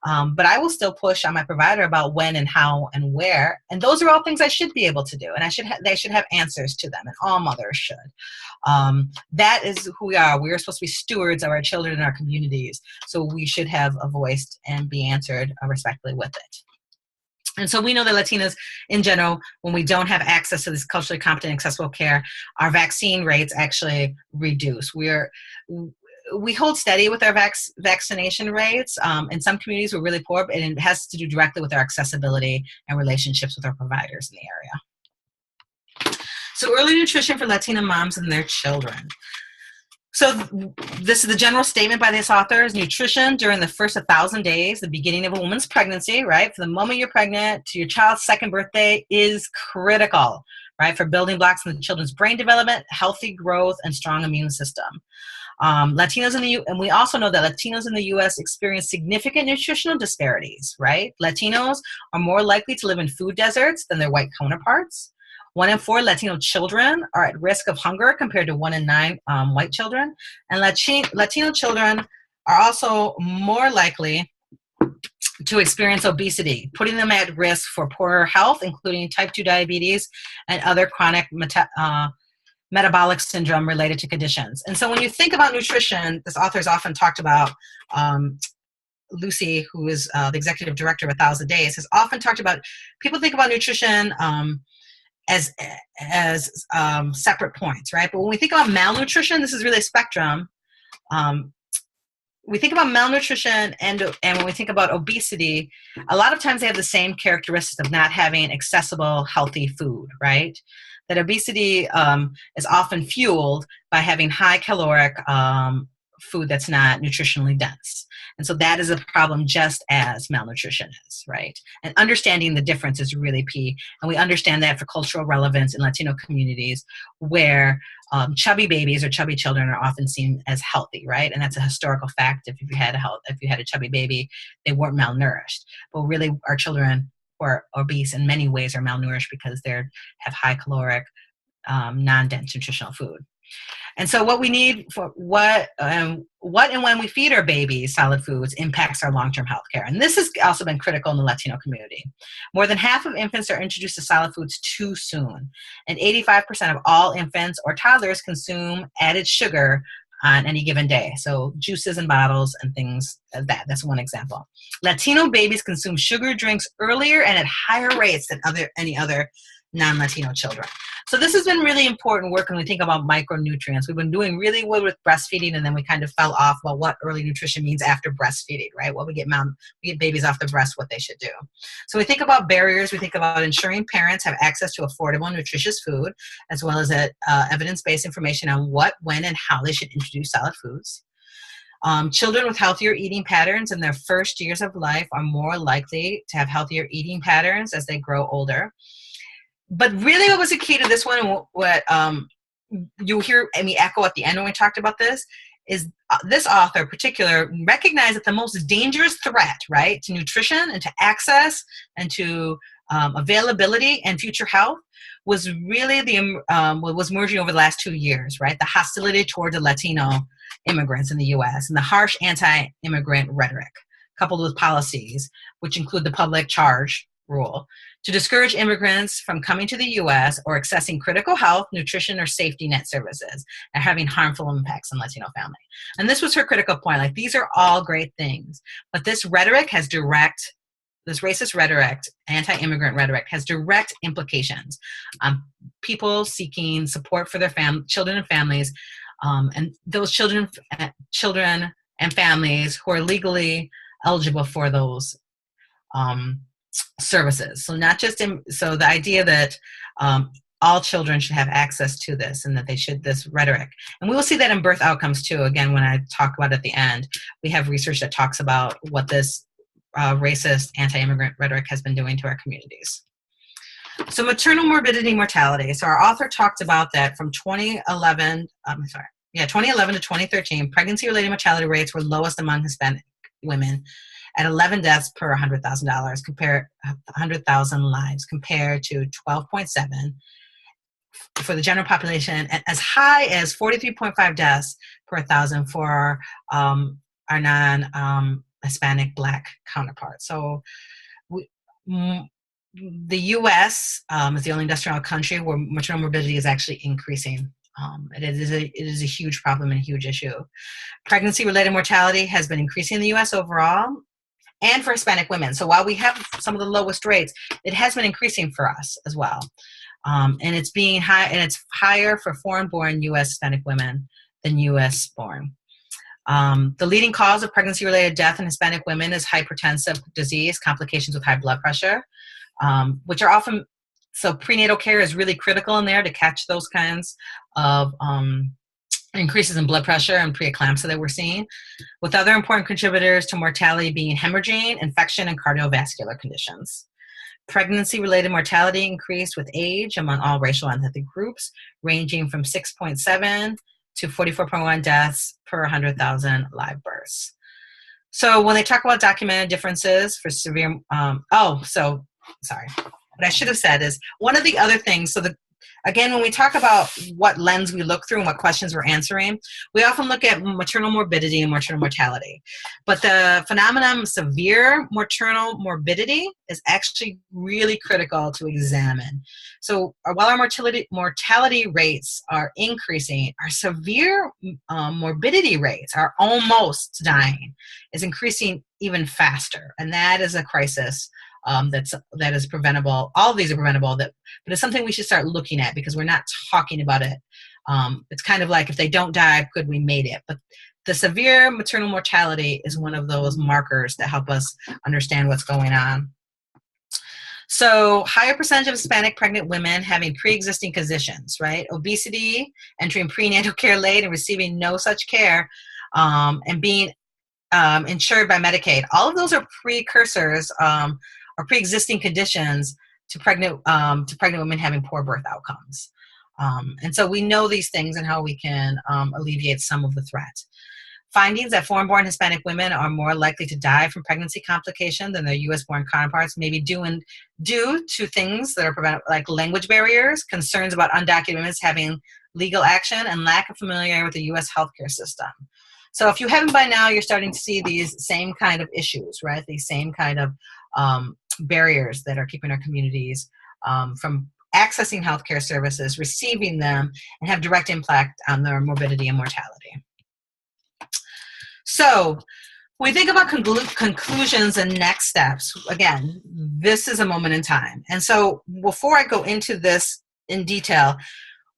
But I will still push on my provider about when and how and where. And those are all things I should be able to do. And they should have answers to them, and all mothers should. That is who we are. We are supposed to be stewards of our children and our communities. So we should have a voice and be answered respectfully with it. And so we know that Latinas in general, when we don't have access to this culturally competent, accessible care, our vaccine rates actually reduce. We hold steady with our vaccination rates. In some communities, we're really poor, and it has to do directly with our accessibility and relationships with our providers in the area. So early nutrition for Latina moms and their children. So this is the general statement by this author: is nutrition during the first 1,000 days, the beginning of a woman's pregnancy, right? From the moment you're pregnant to your child's second birthday is critical, right? For building blocks in the children's brain development, healthy growth, and strong immune system. Latinos and we also know that Latinos in the U.S. experience significant nutritional disparities, right? Latinos are more likely to live in food deserts than their white counterparts. 1 in 4 Latino children are at risk of hunger compared to 1 in 9 white children. And Latino children are also more likely to experience obesity, putting them at risk for poorer health, including type 2 diabetes and other chronic metabolic syndrome related to conditions. And so when you think about nutrition, this author has often talked about, Lucy, who is the executive director of 1,000 Days, has often talked about, people think about nutrition as separate points, right? But when we think about malnutrition, this is really a spectrum. We think about malnutrition and when we think about obesity, a lot of times they have the same characteristics of not having accessible, healthy food, right? that obesity is often fueled by having high caloric food that's not nutritionally dense. And so that is a problem just as malnutrition is, right? And understanding the difference is really key. And we understand that for cultural relevance in Latino communities where chubby babies or chubby children are often seen as healthy, right? And that's a historical fact. If you had a chubby baby, they weren't malnourished. But really, our children who are obese in many ways are malnourished because they have high caloric, non-dense nutritional food. And so what we need for what and when we feed our babies solid foods impacts our long-term health care. And this has also been critical in the Latino community. More than half of infants are introduced to solid foods too soon. And 85% of all infants or toddlers consume added sugar on any given day. So juices and bottles and things like that. That's one example. Latino babies consume sugar drinks earlier and at higher rates than any other non-Latino children. So this has been really important work when we think about micronutrients. We've been doing really well with breastfeeding, and then we kind of fell off about what early nutrition means after breastfeeding, right? What we get babies off the breast, what they should do. So we think about barriers. We think about ensuring parents have access to affordable, nutritious food, as well as evidence-based information on what, when, and how they should introduce solid foods. Children with healthier eating patterns in their first years of life are more likely to have healthier eating patterns as they grow older. But really what was the key to this one, and what you'll hear me echo at the end when we talked about this, is this author in particular recognized that the most dangerous threat, right, to nutrition and to access and to availability and future health was really what was emerging over the last 2 years, right? The hostility toward the Latino immigrants in the U.S. and the harsh anti-immigrant rhetoric, coupled with policies, which include the public charge rule, to discourage immigrants from coming to the U.S. or accessing critical health, nutrition, or safety net services and having harmful impacts on Latino family. And this was her critical point. Like, these are all great things, but this racist rhetoric, anti-immigrant rhetoric, has direct implications on people seeking support for their children and families, and those children and families who are legally eligible for those services. So so the idea that all children should have access to this, and that they should, this rhetoric. And we will see that in birth outcomes too. Again, when I talk about it at the end, we have research that talks about what this racist anti-immigrant rhetoric has been doing to our communities. So maternal morbidity mortality. So our author talked about that from 2011 to 2013, pregnancy-related mortality rates were lowest among Hispanic women at 11 deaths per 100,000 lives, compared to 12.7 for the general population, and as high as 43.5 deaths per 1,000 for our non-Hispanic Black counterparts. So the U.S. Is the only industrial country where maternal morbidity is actually increasing. It is a huge problem and a huge issue. Pregnancy-related mortality has been increasing in the U.S. overall, and for Hispanic women. So while we have some of the lowest rates, it has been increasing for us as well. And it's being high, and it's higher for foreign-born U.S. Hispanic women than U.S.-born. The leading cause of pregnancy-related death in Hispanic women is hypertensive disease, complications with high blood pressure, which are often, so prenatal care is really critical in there to catch those kinds of increases in blood pressure and preeclampsia that we're seeing, with other important contributors to mortality being hemorrhaging, infection, and cardiovascular conditions. Pregnancy-related mortality increased with age among all racial and ethnic groups, ranging from 6.7 to 44.1 deaths per 100,000 live births. So when they talk about documented differences for severe, sorry. What I should have said is one of the other things, again, when we talk about what lens we look through and what questions we're answering, we often look at maternal morbidity and maternal mortality. But the phenomenon of severe maternal morbidity is actually really critical to examine. So while our mortality rates are increasing, our severe morbidity rates, our almost dying, is increasing even faster. And that is a crisis that is preventable. All of these are preventable, but it's something we should start looking at because we're not talking about it. It's kind of like, if they don't die, good, we made it. But the severe maternal mortality is one of those markers that help us understand what's going on. So higher percentage of Hispanic pregnant women having pre-existing conditions, right? Obesity, entering prenatal care late and receiving no such care, and being insured by Medicaid. All of those are precursors or pre-existing conditions to pregnant women having poor birth outcomes. And so we know these things and how we can alleviate some of the threat. Findings that foreign-born Hispanic women are more likely to die from pregnancy complications than their U.S.-born counterparts, may be due to things that are like language barriers, concerns about undocumented women having legal action, and lack of familiarity with the U.S. healthcare system. So if you haven't by now, you're starting to see these same kind of issues, right? These same kind of barriers that are keeping our communities from accessing healthcare services, receiving them, and have direct impact on their morbidity and mortality. So when we think about conclusions and next steps, again, this is a moment in time. And so before I go into this in detail,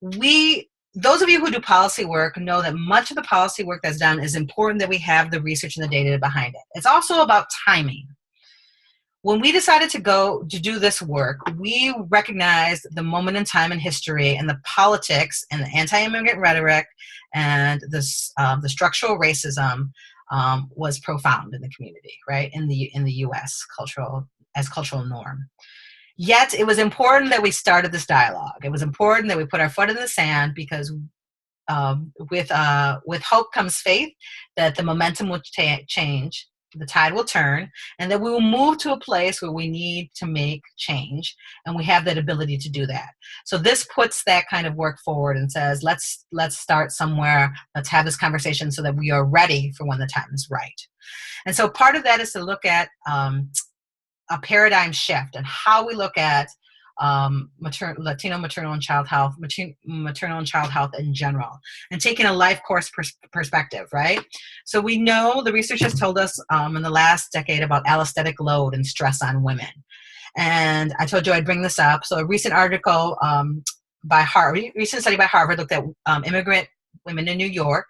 those of you who do policy work know that much of the policy work that's done is important that we have the research and the data behind it. It's also about timing. When we decided to do this work, we recognized the moment in time in history and the politics and the anti-immigrant rhetoric and the structural racism was profound in the community, right? In the U.S. cultural norm. Yet it was important that we started this dialogue. It was important that we put our foot in the sand because with hope comes faith that the momentum will change. The tide will turn, and that we will move to a place where we need to make change, and we have that ability to do that. So this puts that kind of work forward and says, let's start somewhere, let's have this conversation so that we are ready for when the time is right. And so part of that is to look at a paradigm shift and how we look at Latino maternal and child health, maternal and child health in general, and taking a life course perspective, right? So we know the research has told us in the last decade about allostatic load and stress on women. And I told you I'd bring this up. So a recent article recent study by Harvard looked at immigrant women in New York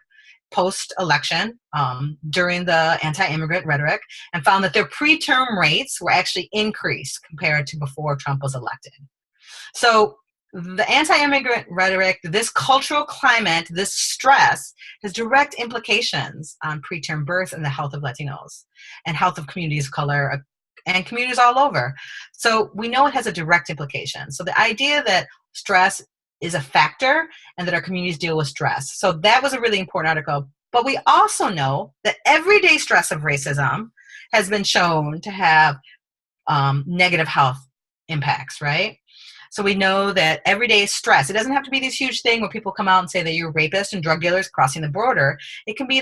post-election during the anti-immigrant rhetoric and found that their preterm rates were actually increased compared to before Trump was elected. So the anti-immigrant rhetoric, this cultural climate, this stress has direct implications on preterm birth and the health of Latinos and health of communities of color and communities all over. So we know it has a direct implication. So the idea that stress is a factor and that our communities deal with stress. So that was a really important article. But we also know that everyday stress of racism has been shown to have negative health impacts, right? So we know that everyday stress, it doesn't have to be this huge thing where people come out and say that you're rapists and drug dealers crossing the border. It can be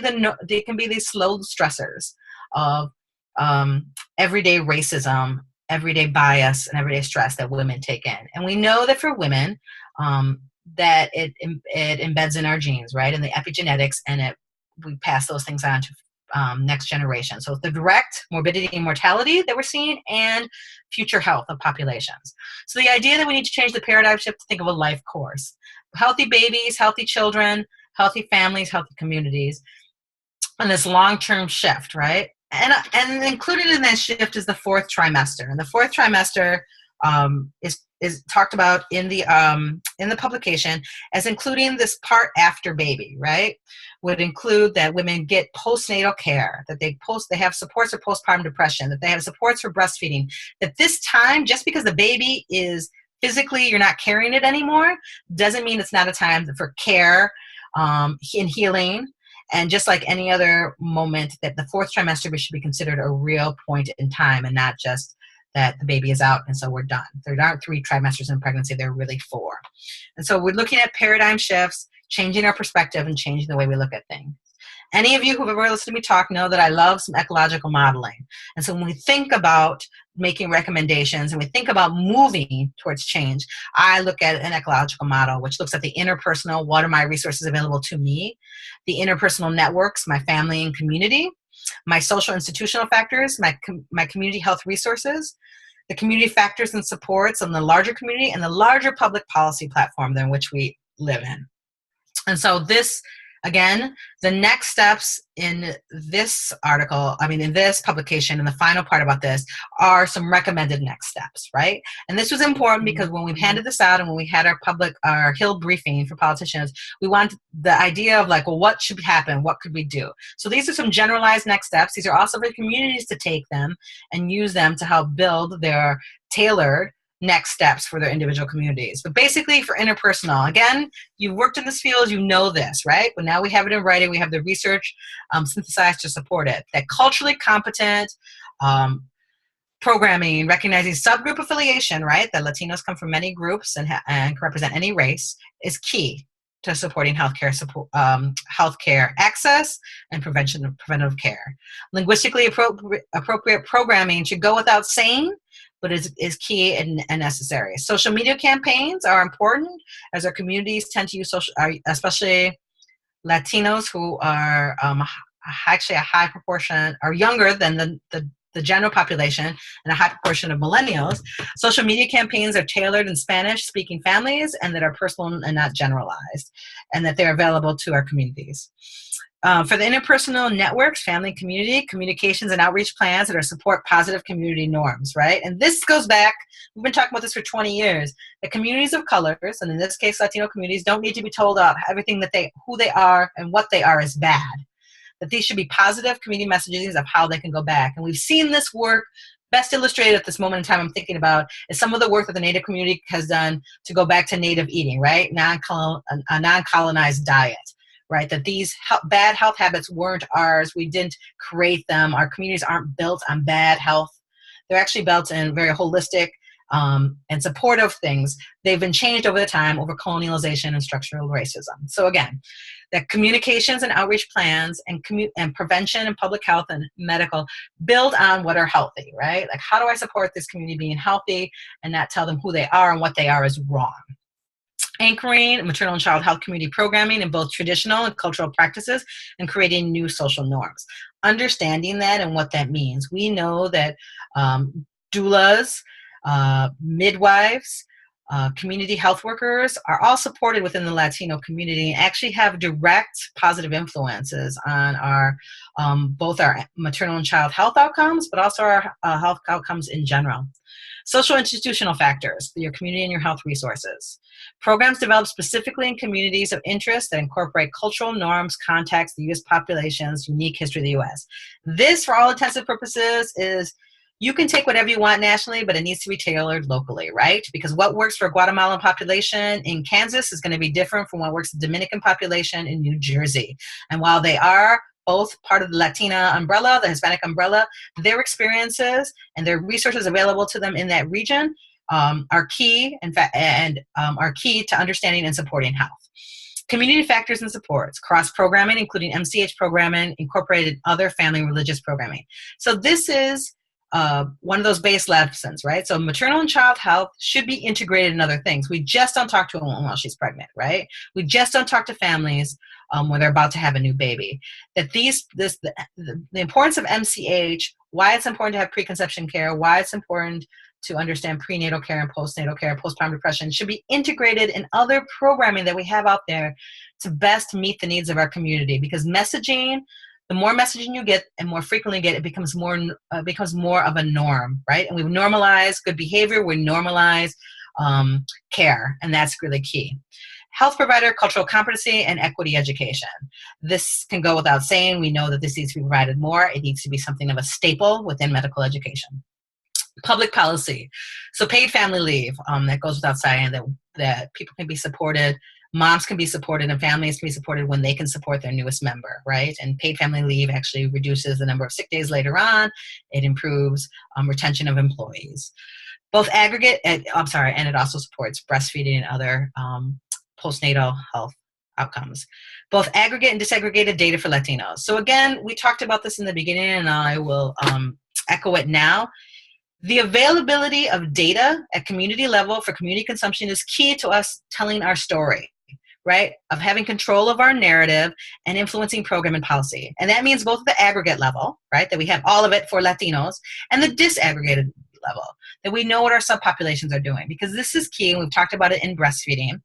these slow stressors of everyday racism, everyday bias, and everyday stress that women take in. And we know that for women, that it embeds in our genes, right? In the epigenetics, and we pass those things on to next generation. So the direct morbidity and mortality that we're seeing and future health of populations. So the idea that we need to change the paradigm shift to think of a life course. Healthy babies, healthy children, healthy families, healthy communities, and this long-term shift, right? And included in that shift is the fourth trimester. And the fourth trimester is talked about in the publication as including this part after baby, right? Would include that women get postnatal care, that they have supports for postpartum depression, that they have supports for breastfeeding, that this time, just because the baby is physically, you're not carrying it anymore, doesn't mean it's not a time for care and healing. And just like any other moment, that the fourth trimester should be considered a real point in time and not just that the baby is out and so we're done. There aren't 3 trimesters in pregnancy, there are really 4. And so we're looking at paradigm shifts, changing our perspective and changing the way we look at things. Any of you who have ever listened to me talk know that I love some ecological modeling. And so when we think about making recommendations and we think about moving towards change, I look at an ecological model, which looks at the interpersonal, what are my resources available to me, the interpersonal networks, my family and community, my social institutional factors, my community health resources, the community factors and supports in the larger community, and the larger public policy platform than which we live in. And so this Again, the next steps in this article, in this publication, and the final part about this are some recommended next steps, right? And this was important because when we handed this out and when we had our Hill briefing for politicians, we wanted the idea of like, well, what should happen? What could we do? So these are some generalized next steps. These are also for communities to take them and use them to help build their tailored next steps for their individual communities. But basically for interpersonal, again, you've worked in this field, you know this, right? But now we have it in writing, we have the research synthesized to support it. That culturally competent programming, recognizing subgroup affiliation, right? That Latinos come from many groups and can represent any race is key to supporting healthcare access and preventive care. Linguistically appropriate programming should go without saying, but is key and necessary. Social media campaigns are important as our communities tend to use especially Latinos who are actually a high proportion, are younger than the general population and a high proportion of millennials. Social media campaigns are tailored in Spanish-speaking families and that are personal and not generalized, and that they're available to our communities. For the interpersonal networks, family, community, communications, and outreach plans that are support positive community norms, right? And this goes back, we've been talking about this for 20 years. The communities of colors, and in this case, Latino communities, don't need to be told everything that who they are and what they are is bad. That these should be positive community messages of how they can go back. And we've seen this work best illustrated at this moment in time I'm thinking about is some of the work that the Native community has done to go back to Native eating, right? A non-colonized diet. Right, that these bad health habits weren't ours. We didn't create them. Our communities aren't built on bad health. They're actually built in very holistic and supportive things. They've been changed over the time over colonialization and structural racism. So again, that communications and outreach plans and prevention and public health and medical build on what are healthy, right? Like, how do I support this community being healthy and not tell them who they are and what they are is wrong? Anchoring maternal and child health community programming in both traditional and cultural practices and creating new social norms. Understanding that and what that means. We know that doulas, midwives, community health workers are all supported within the Latino community and actually have direct positive influences on our both our maternal and child health outcomes, but also our health outcomes in general. Social institutional factors, your community and your health resources. Programs developed specifically in communities of interest that incorporate cultural norms, context, the U.S. population's unique history of the U.S. This, for all intents and purposes, is you can take whatever you want nationally, but it needs to be tailored locally, right? Because what works for a Guatemalan population in Kansas is going to be different from what works for the Dominican population in New Jersey. And while they are both part of the Latina umbrella, the Hispanic umbrella, their experiences and their resources available to them in that region are key, are key to understanding and supporting health. Community factors and supports, cross-programming, including MCH programming, incorporated other family and religious programming. So this is one of those base lessons, right? So maternal and child health should be integrated in other things. We just don't talk to a woman while she's pregnant, right? We just don't talk to families when they're about to have a new baby. That the importance of MCH, why it's important to have preconception care, why it's important to understand prenatal care and postnatal care, postpartum depression, should be integrated in other programming that we have out there to best meet the needs of our community. Because messaging, the more messaging you get and more frequently you get, it becomes more of a norm, right? And we've normalized good behavior, we normalize care, and that's really key. Health provider, cultural competency, and equity education. This can go without saying. We know that this needs to be provided more. It needs to be something of a staple within medical education. Public policy. So paid family leave, that goes without saying, that people can be supported, moms can be supported, and families can be supported when they can support their newest member, right? And paid family leave actually reduces the number of sick days later on. It improves retention of employees. Both aggregate, and it also supports breastfeeding and other postnatal health outcomes. Both aggregate and disaggregated data for Latinos. So again, we talked about this in the beginning, and I will echo it now. The availability of data at community level for community consumption is key to us telling our story, right? Of having control of our narrative and influencing program and policy. And that means both at the aggregate level, right? That we have all of it for Latinos, and the disaggregated level, that we know what our subpopulations are doing. Because this is key, and we've talked about it in breastfeeding,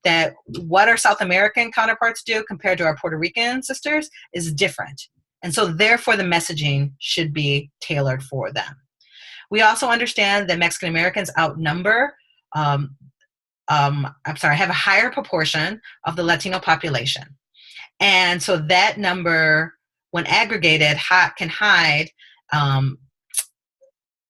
that what our South American counterparts do compared to our Puerto Rican sisters is different. And so therefore the messaging should be tailored for them. We also understand that Mexican Americans outnumber, have a higher proportion of the Latino population. And so that number, when aggregated, can hide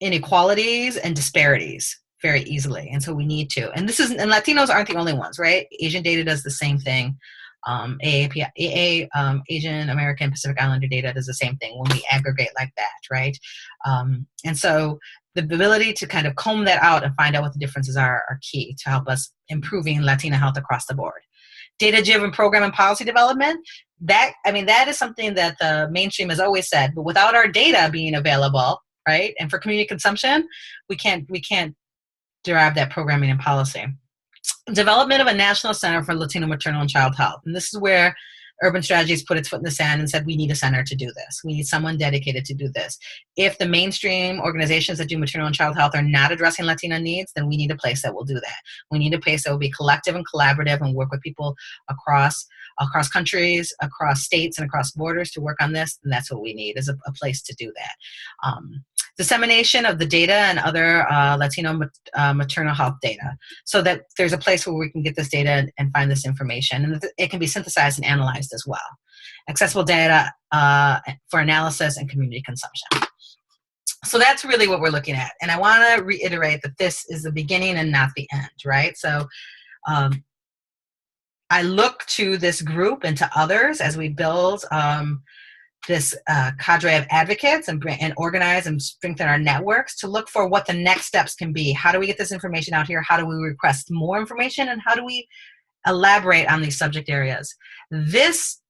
inequalities and disparities very easily. And so we need to. And Latinos aren't the only ones, right? Asian data does the same thing. Asian American Pacific Islander data does the same thing when we aggregate like that, right? And so the ability to kind of comb that out and find out what the differences are key to help us improving Latina health across the board. Data-driven program and policy development, that is something that the mainstream has always said, but without our data being available, right, and for community consumption, we can't derive that programming and policy. Development of a national center for Latino maternal and child health. And this is where Urban Strategies put its foot in the sand and said, we need a center to do this. We need someone dedicated to do this. If the mainstream organizations that do maternal and child health are not addressing Latina needs, then we need a place that will do that. We need a place that will be collective and collaborative and work with people across countries, across states, and across borders to work on this. And that's what we need, is a place to do that. Dissemination of the data and other Latino maternal health data, so that there's a place where we can get this data and find this information, and it can be synthesized and analyzed as well. Accessible data for analysis and community consumption. So that's really what we're looking at. And I want to reiterate that this is the beginning and not the end, right? So I look to this group and to others as we build this cadre of advocates and organize and strengthen our networks to look for what the next steps can be. How do we get this information out here? How do we request more information? And how do we elaborate on these subject areas? This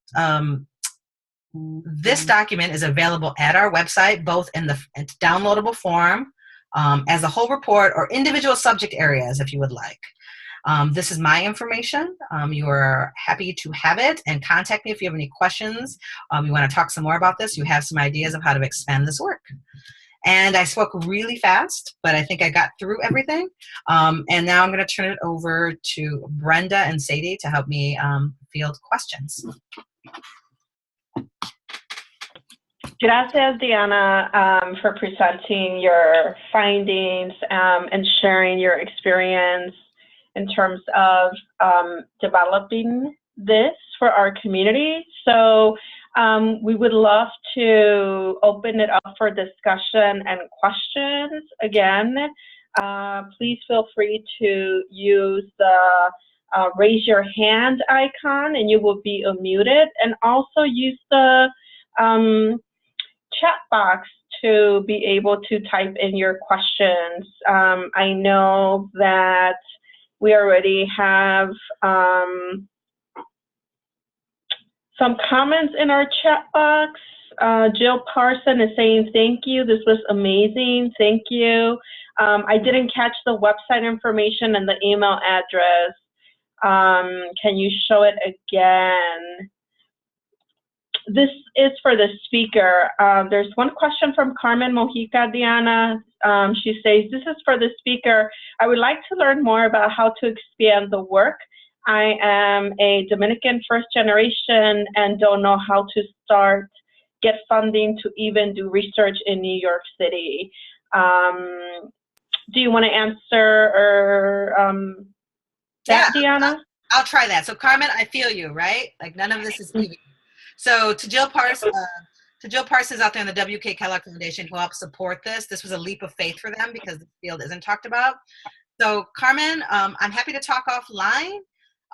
document is available at our website, both in the downloadable form, as a whole report, or individual subject areas if you would like. This is my information. You are happy to have it, and contact me if you have any questions. You want to talk some more about this. You have some ideas of how to expand this work. And I spoke really fast, but I think I got through everything. And now I'm going to turn it over to Brenda and Sadie to help me field questions. Gracias, Diana, for presenting your findings and sharing your experience in terms of developing this for our community. So we would love to open it up for discussion and questions. Again, please feel free to use the raise your hand icon and you will be unmuted, and also use the chat box to be able to type in your questions. I know that we already have some comments in our chat box. Jill Parson is saying, thank you, this was amazing, thank you. I didn't catch the website information and the email address. Can you show it again? This is for the speaker. There's one question from Carmen Mojica, Diana. She says, this is for the speaker. I would like to learn more about how to expand the work. I am a Dominican first generation and don't know how to get funding to even do research in New York City. Do you want to answer that, Diana? I'll try that. So Carmen, I feel you, right? Like none of this is easy. So to Jill Parsons out there in the W.K. Kellogg Foundation who helped support this, this was a leap of faith for them because the field isn't talked about. So Carmen, I'm happy to talk offline.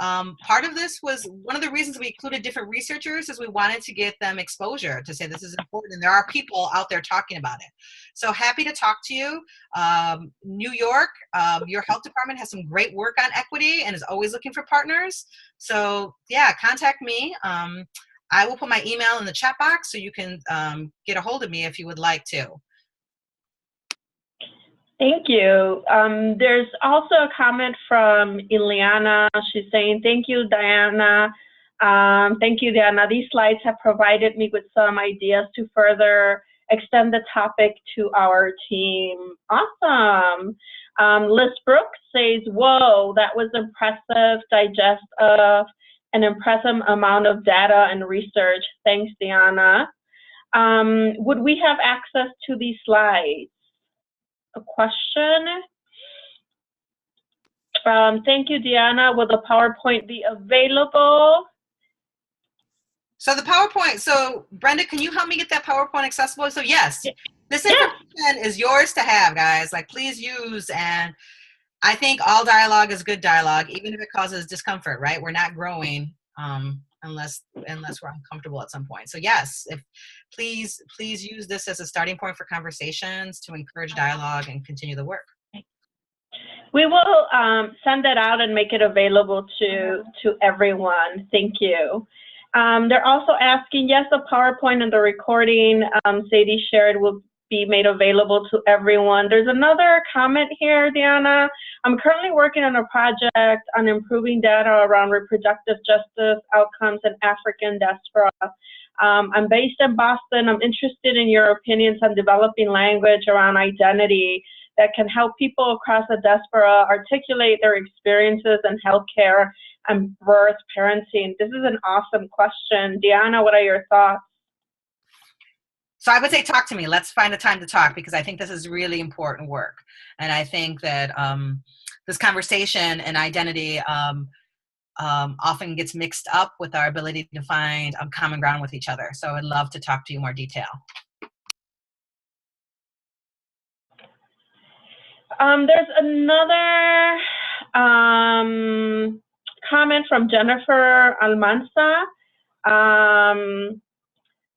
Part of this was one of the reasons we included different researchers is we wanted to get them exposure to say this is important and there are people out there talking about it. So happy to talk to you. New York, your health department has some great work on equity and is always looking for partners. So yeah, contact me. I will put my email in the chat box so you can get a hold of me if you would like to. Thank you. There's also a comment from Ileana. She's saying, thank you, Diana. Thank you, Diana. These slides have provided me with some ideas to further extend the topic to our team. Awesome. Liz Brooks says, whoa, that was impressive, digest of an impressive amount of data and research. Thanks, Diana. Would we have access to these slides? A question. Thank you, Diana. Will the PowerPoint be available? So the PowerPoint, so Brenda, can you help me get that PowerPoint accessible? So yes, this information is yours to have, guys. Like, please use, and I think all dialogue is good dialogue, even if it causes discomfort, right? We're not growing unless we're uncomfortable at some point. So yes, please use this as a starting point for conversations to encourage dialogue and continue the work. We will send that out and make it available to everyone. Thank you. They're also asking, yes, the PowerPoint and the recording Sadie shared will be made available to everyone. There's another comment here, Diana. I'm currently working on a project on improving data around reproductive justice outcomes in African diaspora. I'm based in Boston. I'm interested in your opinions on developing language around identity that can help people across the diaspora articulate their experiences in healthcare and birth parenting. This is an awesome question. Diana, what are your thoughts? So I would say talk to me. Let's find a time to talk, because I think this is really important work. And I think that this conversation and identity often gets mixed up with our ability to find common ground with each other. So I'd love to talk to you in more detail. There's another comment from Jennifer Almanza.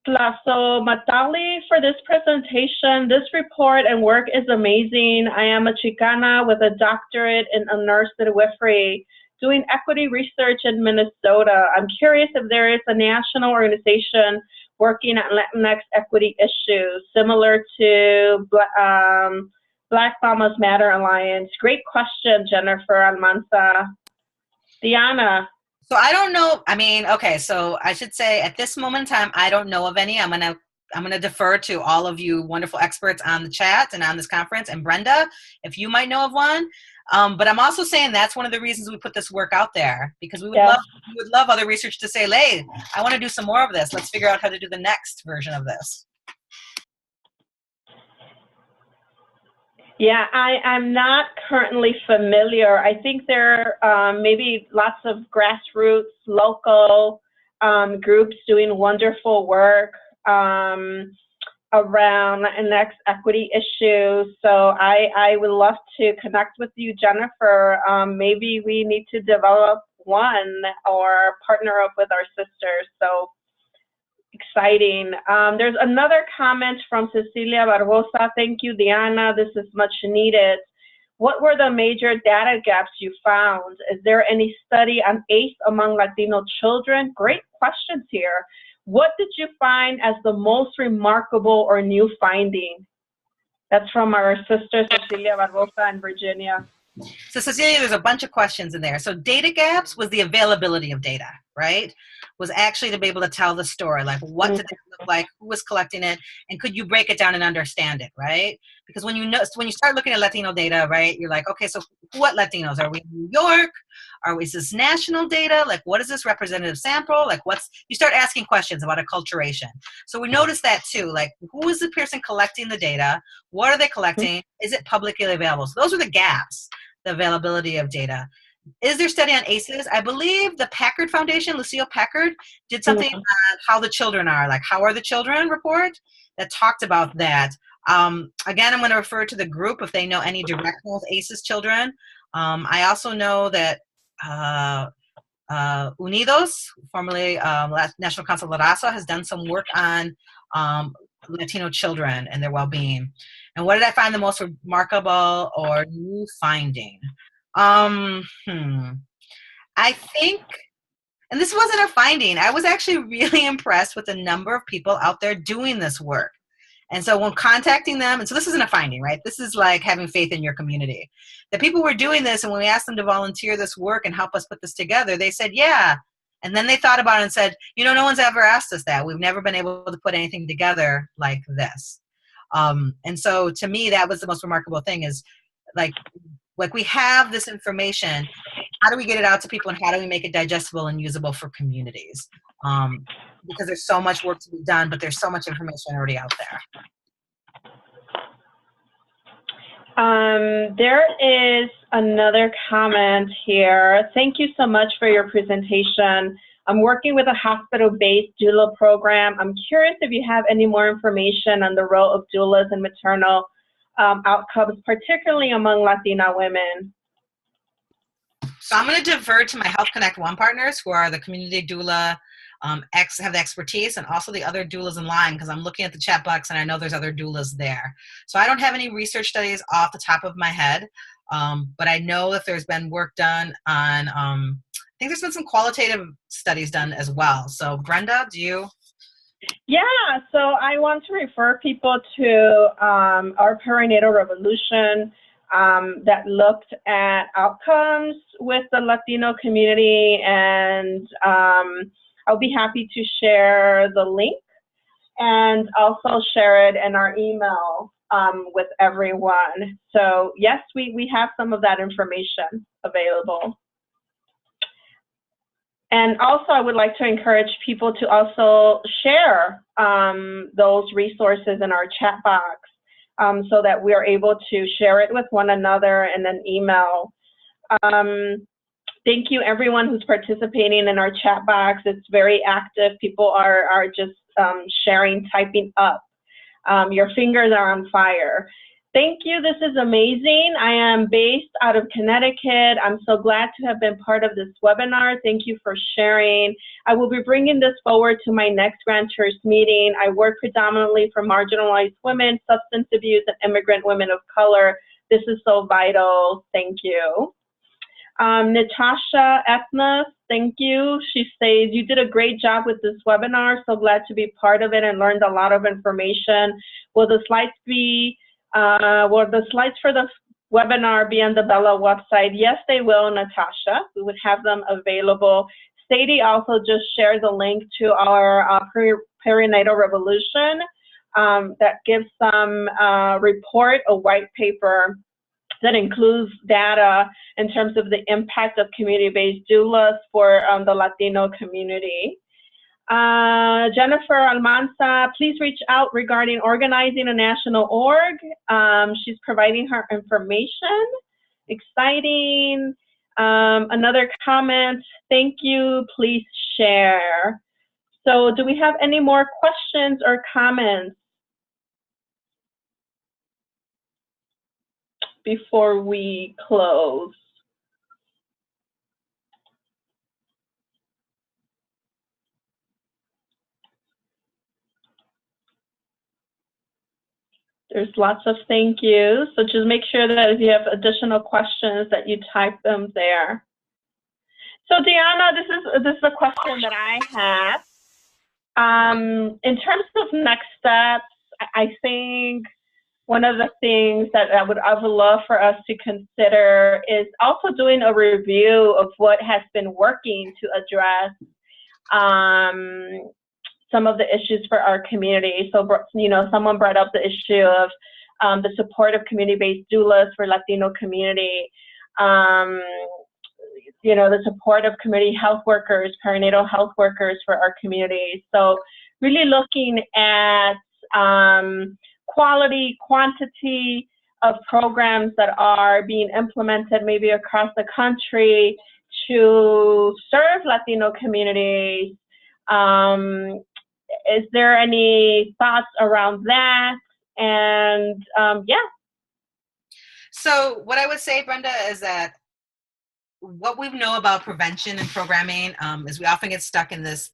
Plaso Matali, for this presentation, this report and work is amazing. I am a Chicana with a doctorate in a nurse midwifery doing equity research in Minnesota. I'm curious if there is a national organization working on Latinx equity issues similar to Black Mamas Matter Alliance. Great question, Jennifer Almanza. Diana. So I don't know. I mean, okay, so I should say at this moment in time, I don't know of any. I'm gonna defer to all of you wonderful experts on the chat and on this conference. And Brenda, if you might know of one. But I'm also saying that's one of the reasons we put this work out there, because we would love other research to say, hey, I want to do some more of this. Let's figure out how to do the next version of this. Yeah, I'm not currently familiar. I think there may be lots of grassroots, local groups doing wonderful work around Latinx equity issues. So I would love to connect with you, Jennifer. Maybe we need to develop one or partner up with our sisters. So exciting. There's another comment from Cecilia Barbosa. Thank you, Diana. This is much needed. What were the major data gaps you found? Is there any study on ACE among Latino children? Great questions here. What did you find as the most remarkable or new finding? That's from our sister Cecilia Barbosa in Virginia. So Cecilia, there's a bunch of questions in there. So data gaps was the availability of data, right? Was actually to be able to tell the story, like what did it look like, who was collecting it, and could you break it down and understand it, right? Because when you start looking at Latino data, right, you're like, okay, so what Latinos? Are we in New York? Is this national data? Like, what is this representative sample? Like, you start asking questions about acculturation. So we noticed that too, like, who is the person collecting the data? What are they collecting? Is it publicly available? So those are the gaps, the availability of data. Is there study on ACEs? I believe the Packard Foundation, Lucille Packard, did something on how the children are, like how are the children report, that talked about that. Again, I'm going to refer to the group if they know any direct with ACEs children. I also know that Unidos, formerly National Council La Raza, has done some work on Latino children and their well-being. And what did I find the most remarkable or new finding? I think, and this wasn't a finding, I was actually really impressed with the number of people out there doing this work. And so when contacting them, and so this isn't a finding, right? This is like having faith in your community. The people were doing this, and when we asked them to volunteer this work and help us put this together, they said, yeah. And then they thought about it and said, you know, no one's ever asked us that. We've never been able to put anything together like this. And so to me, that was the most remarkable thing, is like we have this information. How do we get it out to people, and how do we make it digestible and usable for communities? Because there's so much work to be done, but there's so much information already out there. There is another comment here. Thank you so much for your presentation. I'm working with a hospital-based doula program. I'm curious if you have any more information on the role of doulas in maternal outcomes, particularly among Latina women. So I'm going to divert to my HealthConnect One partners, who are the community doula, have the expertise, and also the other doulas in line, because I'm looking at the chat box and I know there's other doulas there. So I don't have any research studies off the top of my head, but I know that there's been work done on, I think there's been some qualitative studies done as well. So Brenda, do you? Yeah, so I want to refer people to our perinatal revolution that looked at outcomes with the Latino community, and I'll be happy to share the link and also share it in our email with everyone. So yes, we have some of that information available. And also, I would like to encourage people to also share those resources in our chat box so that we are able to share it with one another in an email. Thank you, everyone who's participating in our chat box. It's very active. People are just sharing, typing up. Your fingers are on fire. Thank you. This is amazing. I am based out of Connecticut. I'm so glad to have been part of this webinar. Thank you for sharing. I will be bringing this forward to my next Grand Church meeting. I work predominantly for marginalized women, substance abuse, and immigrant women of color. This is so vital. Thank you. Natasha Ethnos, thank you. She says, you did a great job with this webinar. So glad to be part of it and learned a lot of information. Will the slides for the webinar be on the BELA website? Yes, they will, Natasha. We would have them available. Sadie also just shared the link to our perinatal revolution that gives some report, a white paper that includes data in terms of the impact of community-based doulas for the Latino community. Jennifer Almanza, please reach out regarding organizing a national org. She's providing her information. Exciting. Another comment, thank you, please share. So do we have any more questions or comments before we close? There's lots of thank yous, so just make sure that if you have additional questions that you type them there. So Deanna, this is a question that I have. In terms of next steps, I think one of the things that I would love for us to consider is also doing a review of what has been working to address some of the issues for our community. So, you know, someone brought up the issue of the support of community-based doulas for Latino community, you know, the support of community health workers, perinatal health workers for our communities. So really looking at quality, quantity of programs that are being implemented maybe across the country to serve Latino communities. Is there any thoughts around that? And yeah. So what I would say, Brenda, is that what we know about prevention and programming is we often get stuck in this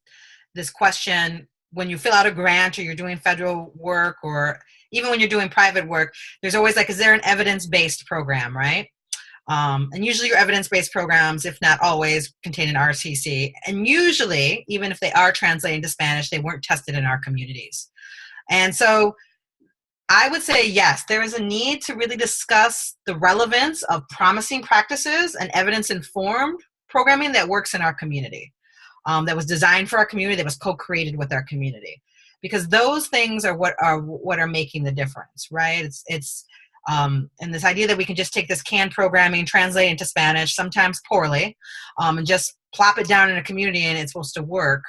question when you fill out a grant or you're doing federal work, or even when you're doing private work, there's always like, is there an evidence-based program, right? And usually your evidence-based programs, if not always, contain an RCC. And usually, even if they are translated to Spanish, they weren't tested in our communities. And so I would say, yes, there is a need to really discuss the relevance of promising practices and evidence-informed programming that works in our community, that was designed for our community, that was co-created with our community. Because those things are what are making the difference, right? It's And this idea that we can just take this canned programming, translate into Spanish, sometimes poorly, and just plop it down in a community and it's supposed to work,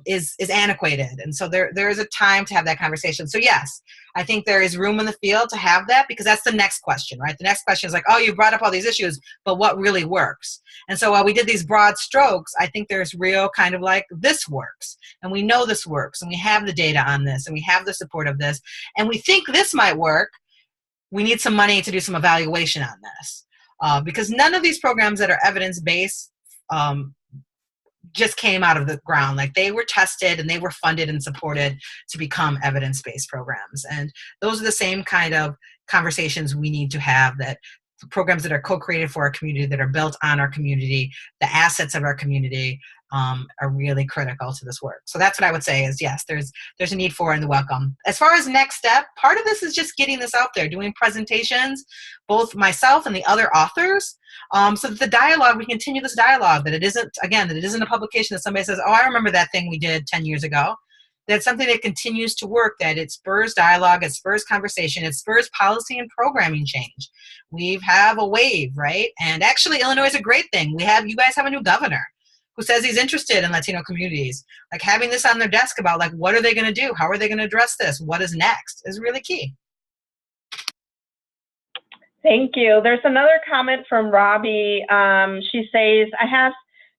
is antiquated. And so there is a time to have that conversation. So yes, I think there is room in the field to have that, because that's the next question, right? The next question is like, oh, you brought up all these issues, but what really works? And so while we did these broad strokes, I think there's real kind of like, this works, and we know this works, and we have the data on this, and we have the support of this, and we think this might work. We need some money to do some evaluation on this, because none of these programs that are evidence-based just came out of the ground. Like, they were tested and they were funded and supported to become evidence-based programs. And those are the same kind of conversations we need to have, that programs that are co-created for our community, that are built on our community, the assets of our community, are really critical to this work. So that's what I would say is, yes, there's a need for and the welcome. As far as next step, part of this is just getting this out there, doing presentations, both myself and the other authors, so that the dialogue, we continue this dialogue, that it isn't, again, that it isn't a publication that somebody says, oh, I remember that thing we did 10 years ago. That's something that continues to work, that it spurs dialogue, it spurs conversation, it spurs policy and programming change. We have a wave, right? And actually, Illinois is a great thing. You guys have a new governor who says he's interested in Latino communities. Like, having this on their desk about, like, what are they going to do? How are they going to address this? What is next is really key. Thank you. There's another comment from Robbie. She says, I have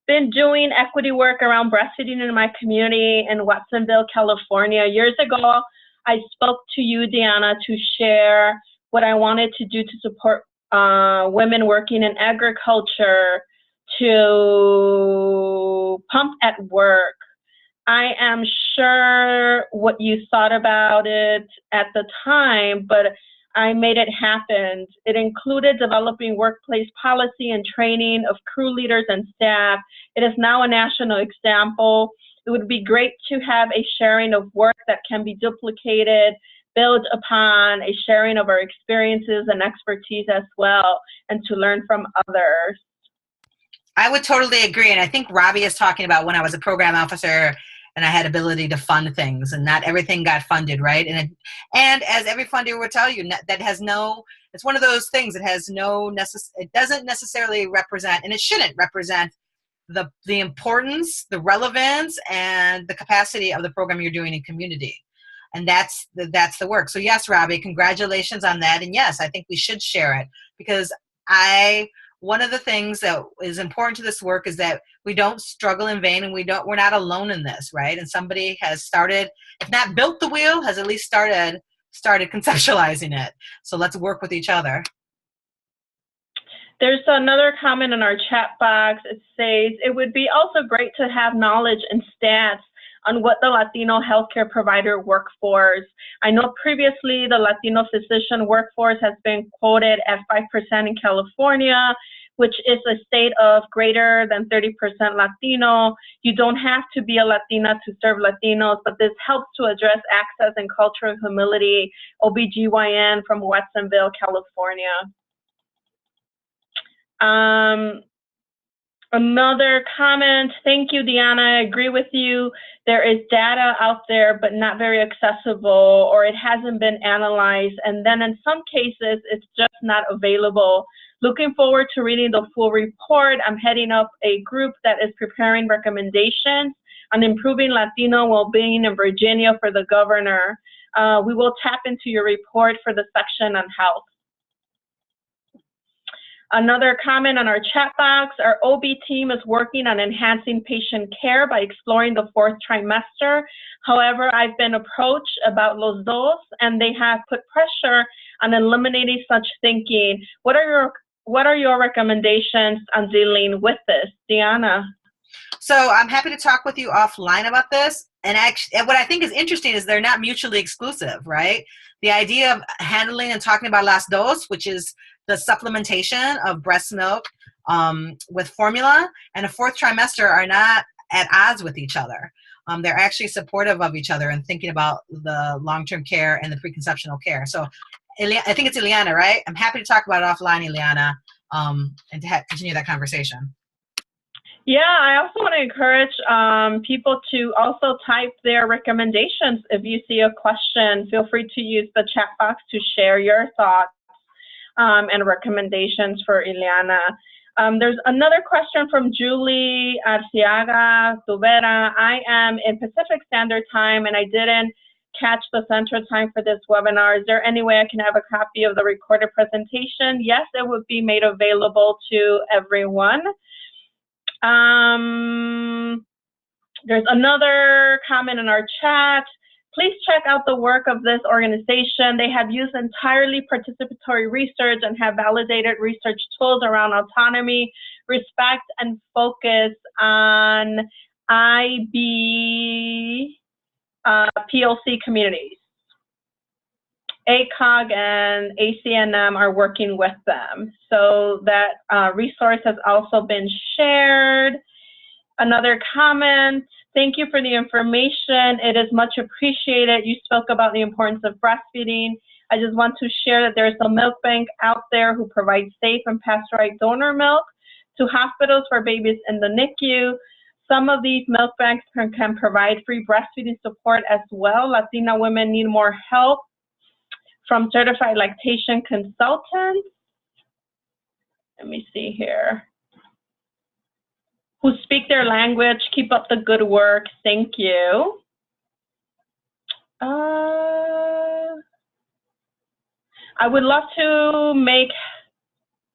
been doing equity work around breastfeeding in my community in Watsonville, California. Years ago, I spoke to you, Deanna, to share what I wanted to do to support women working in agriculture to pump at work. I am sure what you thought about it at the time, but I made it happen. It included developing workplace policy and training of crew leaders and staff. It is now a national example. It would be great to have a sharing of work that can be duplicated, build upon a sharing of our experiences and expertise as well, and to learn from others. I would totally agree. And I think Robbie is talking about when I was a program officer and I had ability to fund things, and not everything got funded, right? And as every funder will tell you, that has no, it's one of those things that has no, it doesn't necessarily represent, and it shouldn't represent, the importance, the relevance, and the capacity of the program you're doing in community. And that's the work. So yes, Robbie, congratulations on that. And yes, I think we should share it, because one of the things that is important to this work is that we don't struggle in vain, and we're not alone in this, right? And somebody has started, if not built the wheel, has at least started conceptualizing it. So let's work with each other. There's another comment in our chat box. It says, it would be also great to have knowledge and stats on what the Latino healthcare provider workforce. I know previously the Latino physician workforce has been quoted at 5% in California, which is a state of greater than 30% Latino. You don't have to be a Latina to serve Latinos, but this helps to address access and cultural humility. OBGYN from Watsonville, California. Another comment, thank you, Deanna. I agree with you. There is data out there, but not very accessible, or it hasn't been analyzed. And then in some cases, it's just not available. Looking forward to reading the full report. I'm heading up a group that is preparing recommendations on improving Latino well-being in Virginia for the governor. We will tap into your report for the section on health. Another comment on our chat box, our OB team is working on enhancing patient care by exploring the 4th trimester. However, I've been approached about Los Dos, and they have put pressure on eliminating such thinking. What are your recommendations on dealing with this? Deanna? So I'm happy to talk with you offline about this. And actually, what I think is interesting is they're not mutually exclusive, right? The idea of handling and talking about Las Dos, which is the supplementation of breast milk with formula, and a 4th trimester are not at odds with each other. They're actually supportive of each other and thinking about the long-term care and the preconceptional care. So I think it's Ileana, right? I'm happy to talk about it offline, Ileana, and to continue that conversation. Yeah, I also want to encourage people to also type their recommendations. If you see a question, feel free to use the chat box to share your thoughts. and recommendations for Ileana. There's another question from Julie Arciaga Tubera. I am in Pacific Standard Time and I didn't catch the Central Time for this webinar. Is there any way I can have a copy of the recorded presentation? Yes, it would be made available to everyone. There's another comment in our chat. Please check out the work of this organization. They have used entirely participatory research and have validated research tools around autonomy, respect, and focus on IB PLC communities. ACOG and ACNM are working with them. So that resource has also been shared. Another comment, thank you for the information. It is much appreciated. You spoke about the importance of breastfeeding. I just want to share that there's a milk bank out there who provides safe and pasteurized donor milk to hospitals for babies in the NICU. Some of these milk banks can provide free breastfeeding support as well. Latina women need more help from certified lactation consultants. Let me see here. Who speak their language. Keep up the good work. Thank you. I would love to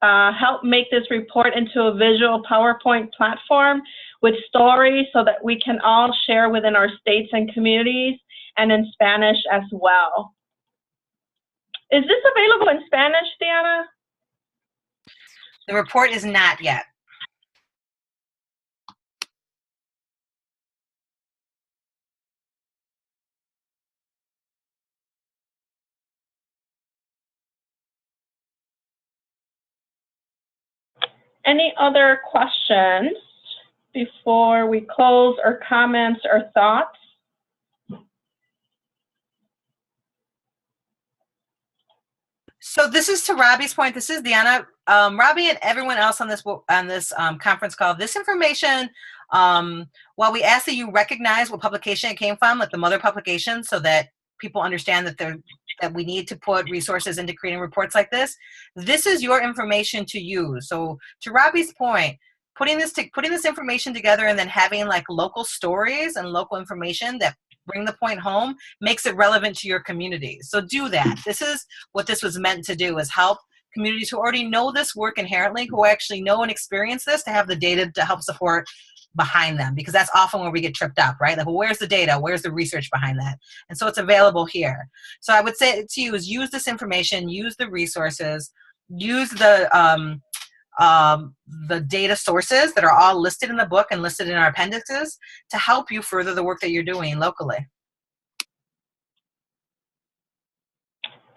help make this report into a visual PowerPoint platform with stories so that we can all share within our states and communities, and in Spanish as well. Is this available in Spanish, Diana? The report is not yet. Any other questions before we close, or comments or thoughts? So this is to Robbie's point. This is Deanna. Robbie and everyone else on this conference call. This information, while we ask that you recognize what publication it came from, like the mother publication, so that people understand that we need to put resources into creating reports like this. This is your information to use. So to Robbie's point, putting this information together and then having like local stories and local information that bring the point home makes it relevant to your community. So do that. This is what this was meant to do, is help communities who already know this work inherently, who actually know and experience this, to have the data to help support behind them, because that's often where we get tripped up, right? Like, well, where's the data? Where's the research behind that? And so it's available here. So I would say to you is use this information, use the resources, use the data sources that are all listed in the book and listed in our appendixes to help you further the work that you're doing locally.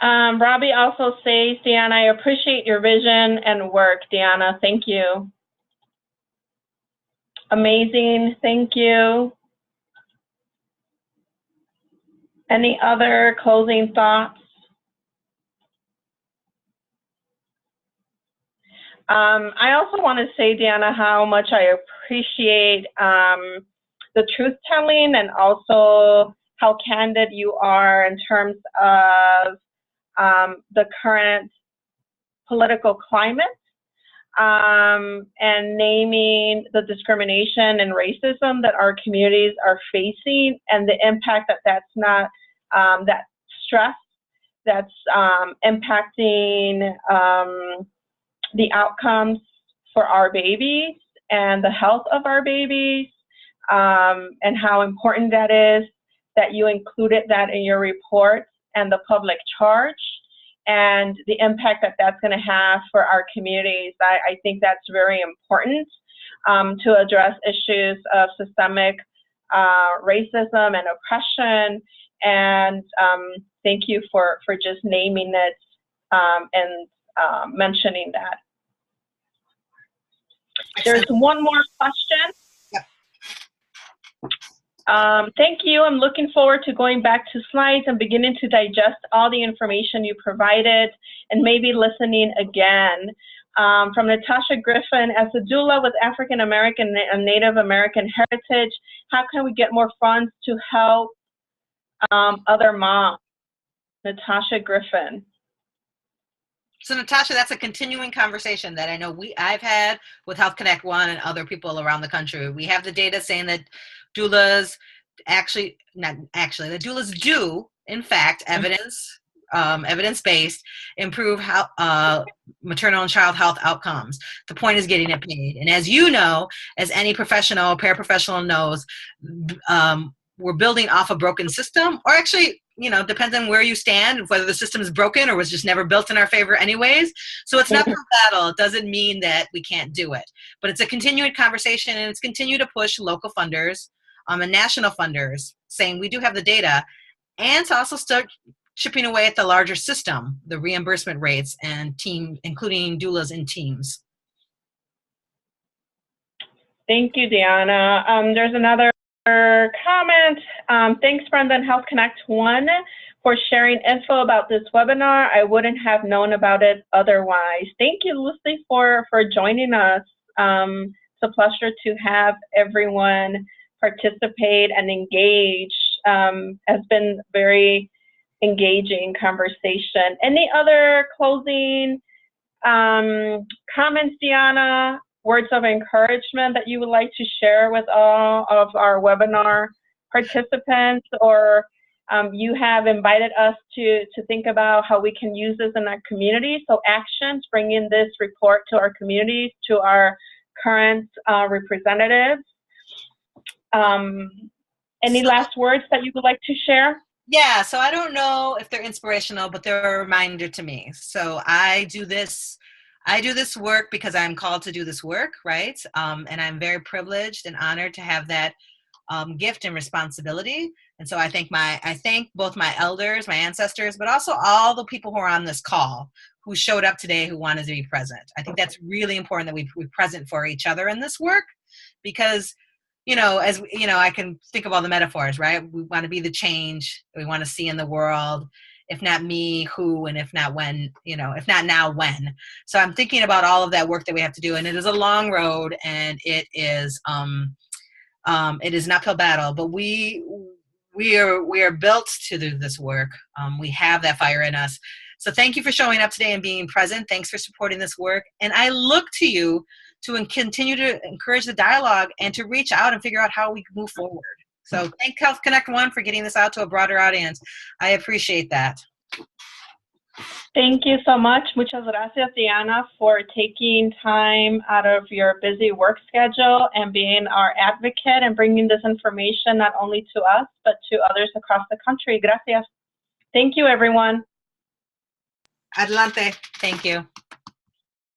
Robbie also says, Deanna, I appreciate your vision and work, Deanna. Thank you. Amazing. Thank you. Any other closing thoughts? I also want to say, Deanna, how much I appreciate the truth-telling and also how candid you are in terms of the current political climate and naming the discrimination and racism that our communities are facing, and the impact that's not, that stress that's impacting the outcomes for our babies and the health of our babies, and how important that is that you included that in your report and the public charge, and the impact that's going to have for our communities. I think that's very important to address issues of systemic racism and oppression, and thank you for just naming it and mentioning that. There's one more question. Yep. Thank you. I'm looking forward to going back to slides and beginning to digest all the information you provided and maybe listening again. From Natasha Griffin, as a doula with African American and Native American heritage, how can we get more funds to help other moms? Natasha Griffin. So Natasha, that's a continuing conversation that I know I've had with HealthConnect One and other people around the country. We have the data saying that doulas the doulas do, in fact, evidence-based, improve maternal and child health outcomes. The point is getting it paid. And as you know, as any professional, paraprofessional knows, we're building off a broken system, or actually, depends on where you stand, whether the system is broken or was just never built in our favor anyways. So it's not a battle. It doesn't mean that we can't do it. But it's a continuing conversation, and it's continue to push local funders and national funders saying we do have the data, and to also start chipping away at the larger system, the reimbursement rates and including doulas in teams. Thank you, Deanna. There's another comment. Thanks, Brenda and HealthConnect One, for sharing info about this webinar. I wouldn't have known about it otherwise. Thank you, Lucy, for joining us. It's a pleasure to have everyone participate and engage. Has been very engaging conversation. Any other closing comments, Deanna? Words of encouragement that you would like to share with all of our webinar participants, or you have invited us to think about how we can use this in our community. So actions, bringing this report to our communities, to our current representatives. Any last words that you would like to share? Yeah, so I don't know if they're inspirational, but they're a reminder to me. So I do this work because I'm called to do this work, right? And I'm very privileged and honored to have that gift and responsibility. And so I thank both my elders, my ancestors, but also all the people who are on this call who showed up today, who wanted to be present. I think that's really important that we're present for each other in this work, because I can think of all the metaphors, right? We want to be the change we want to see in the world. If not me, who? And if not when, if not now, when? So I'm thinking about all of that work that we have to do. And it is a long road, and it is an uphill battle, but we are built to do this work. We have that fire in us. So thank you for showing up today and being present. Thanks for supporting this work. And I look to you to continue to encourage the dialogue and to reach out and figure out how we can move forward. So thank HealthConnect One for getting this out to a broader audience. I appreciate that. Thank you so much. Muchas gracias, Diana, for taking time out of your busy work schedule and being our advocate and bringing this information not only to us, but to others across the country. Gracias. Thank you, everyone. Adelante. Thank you.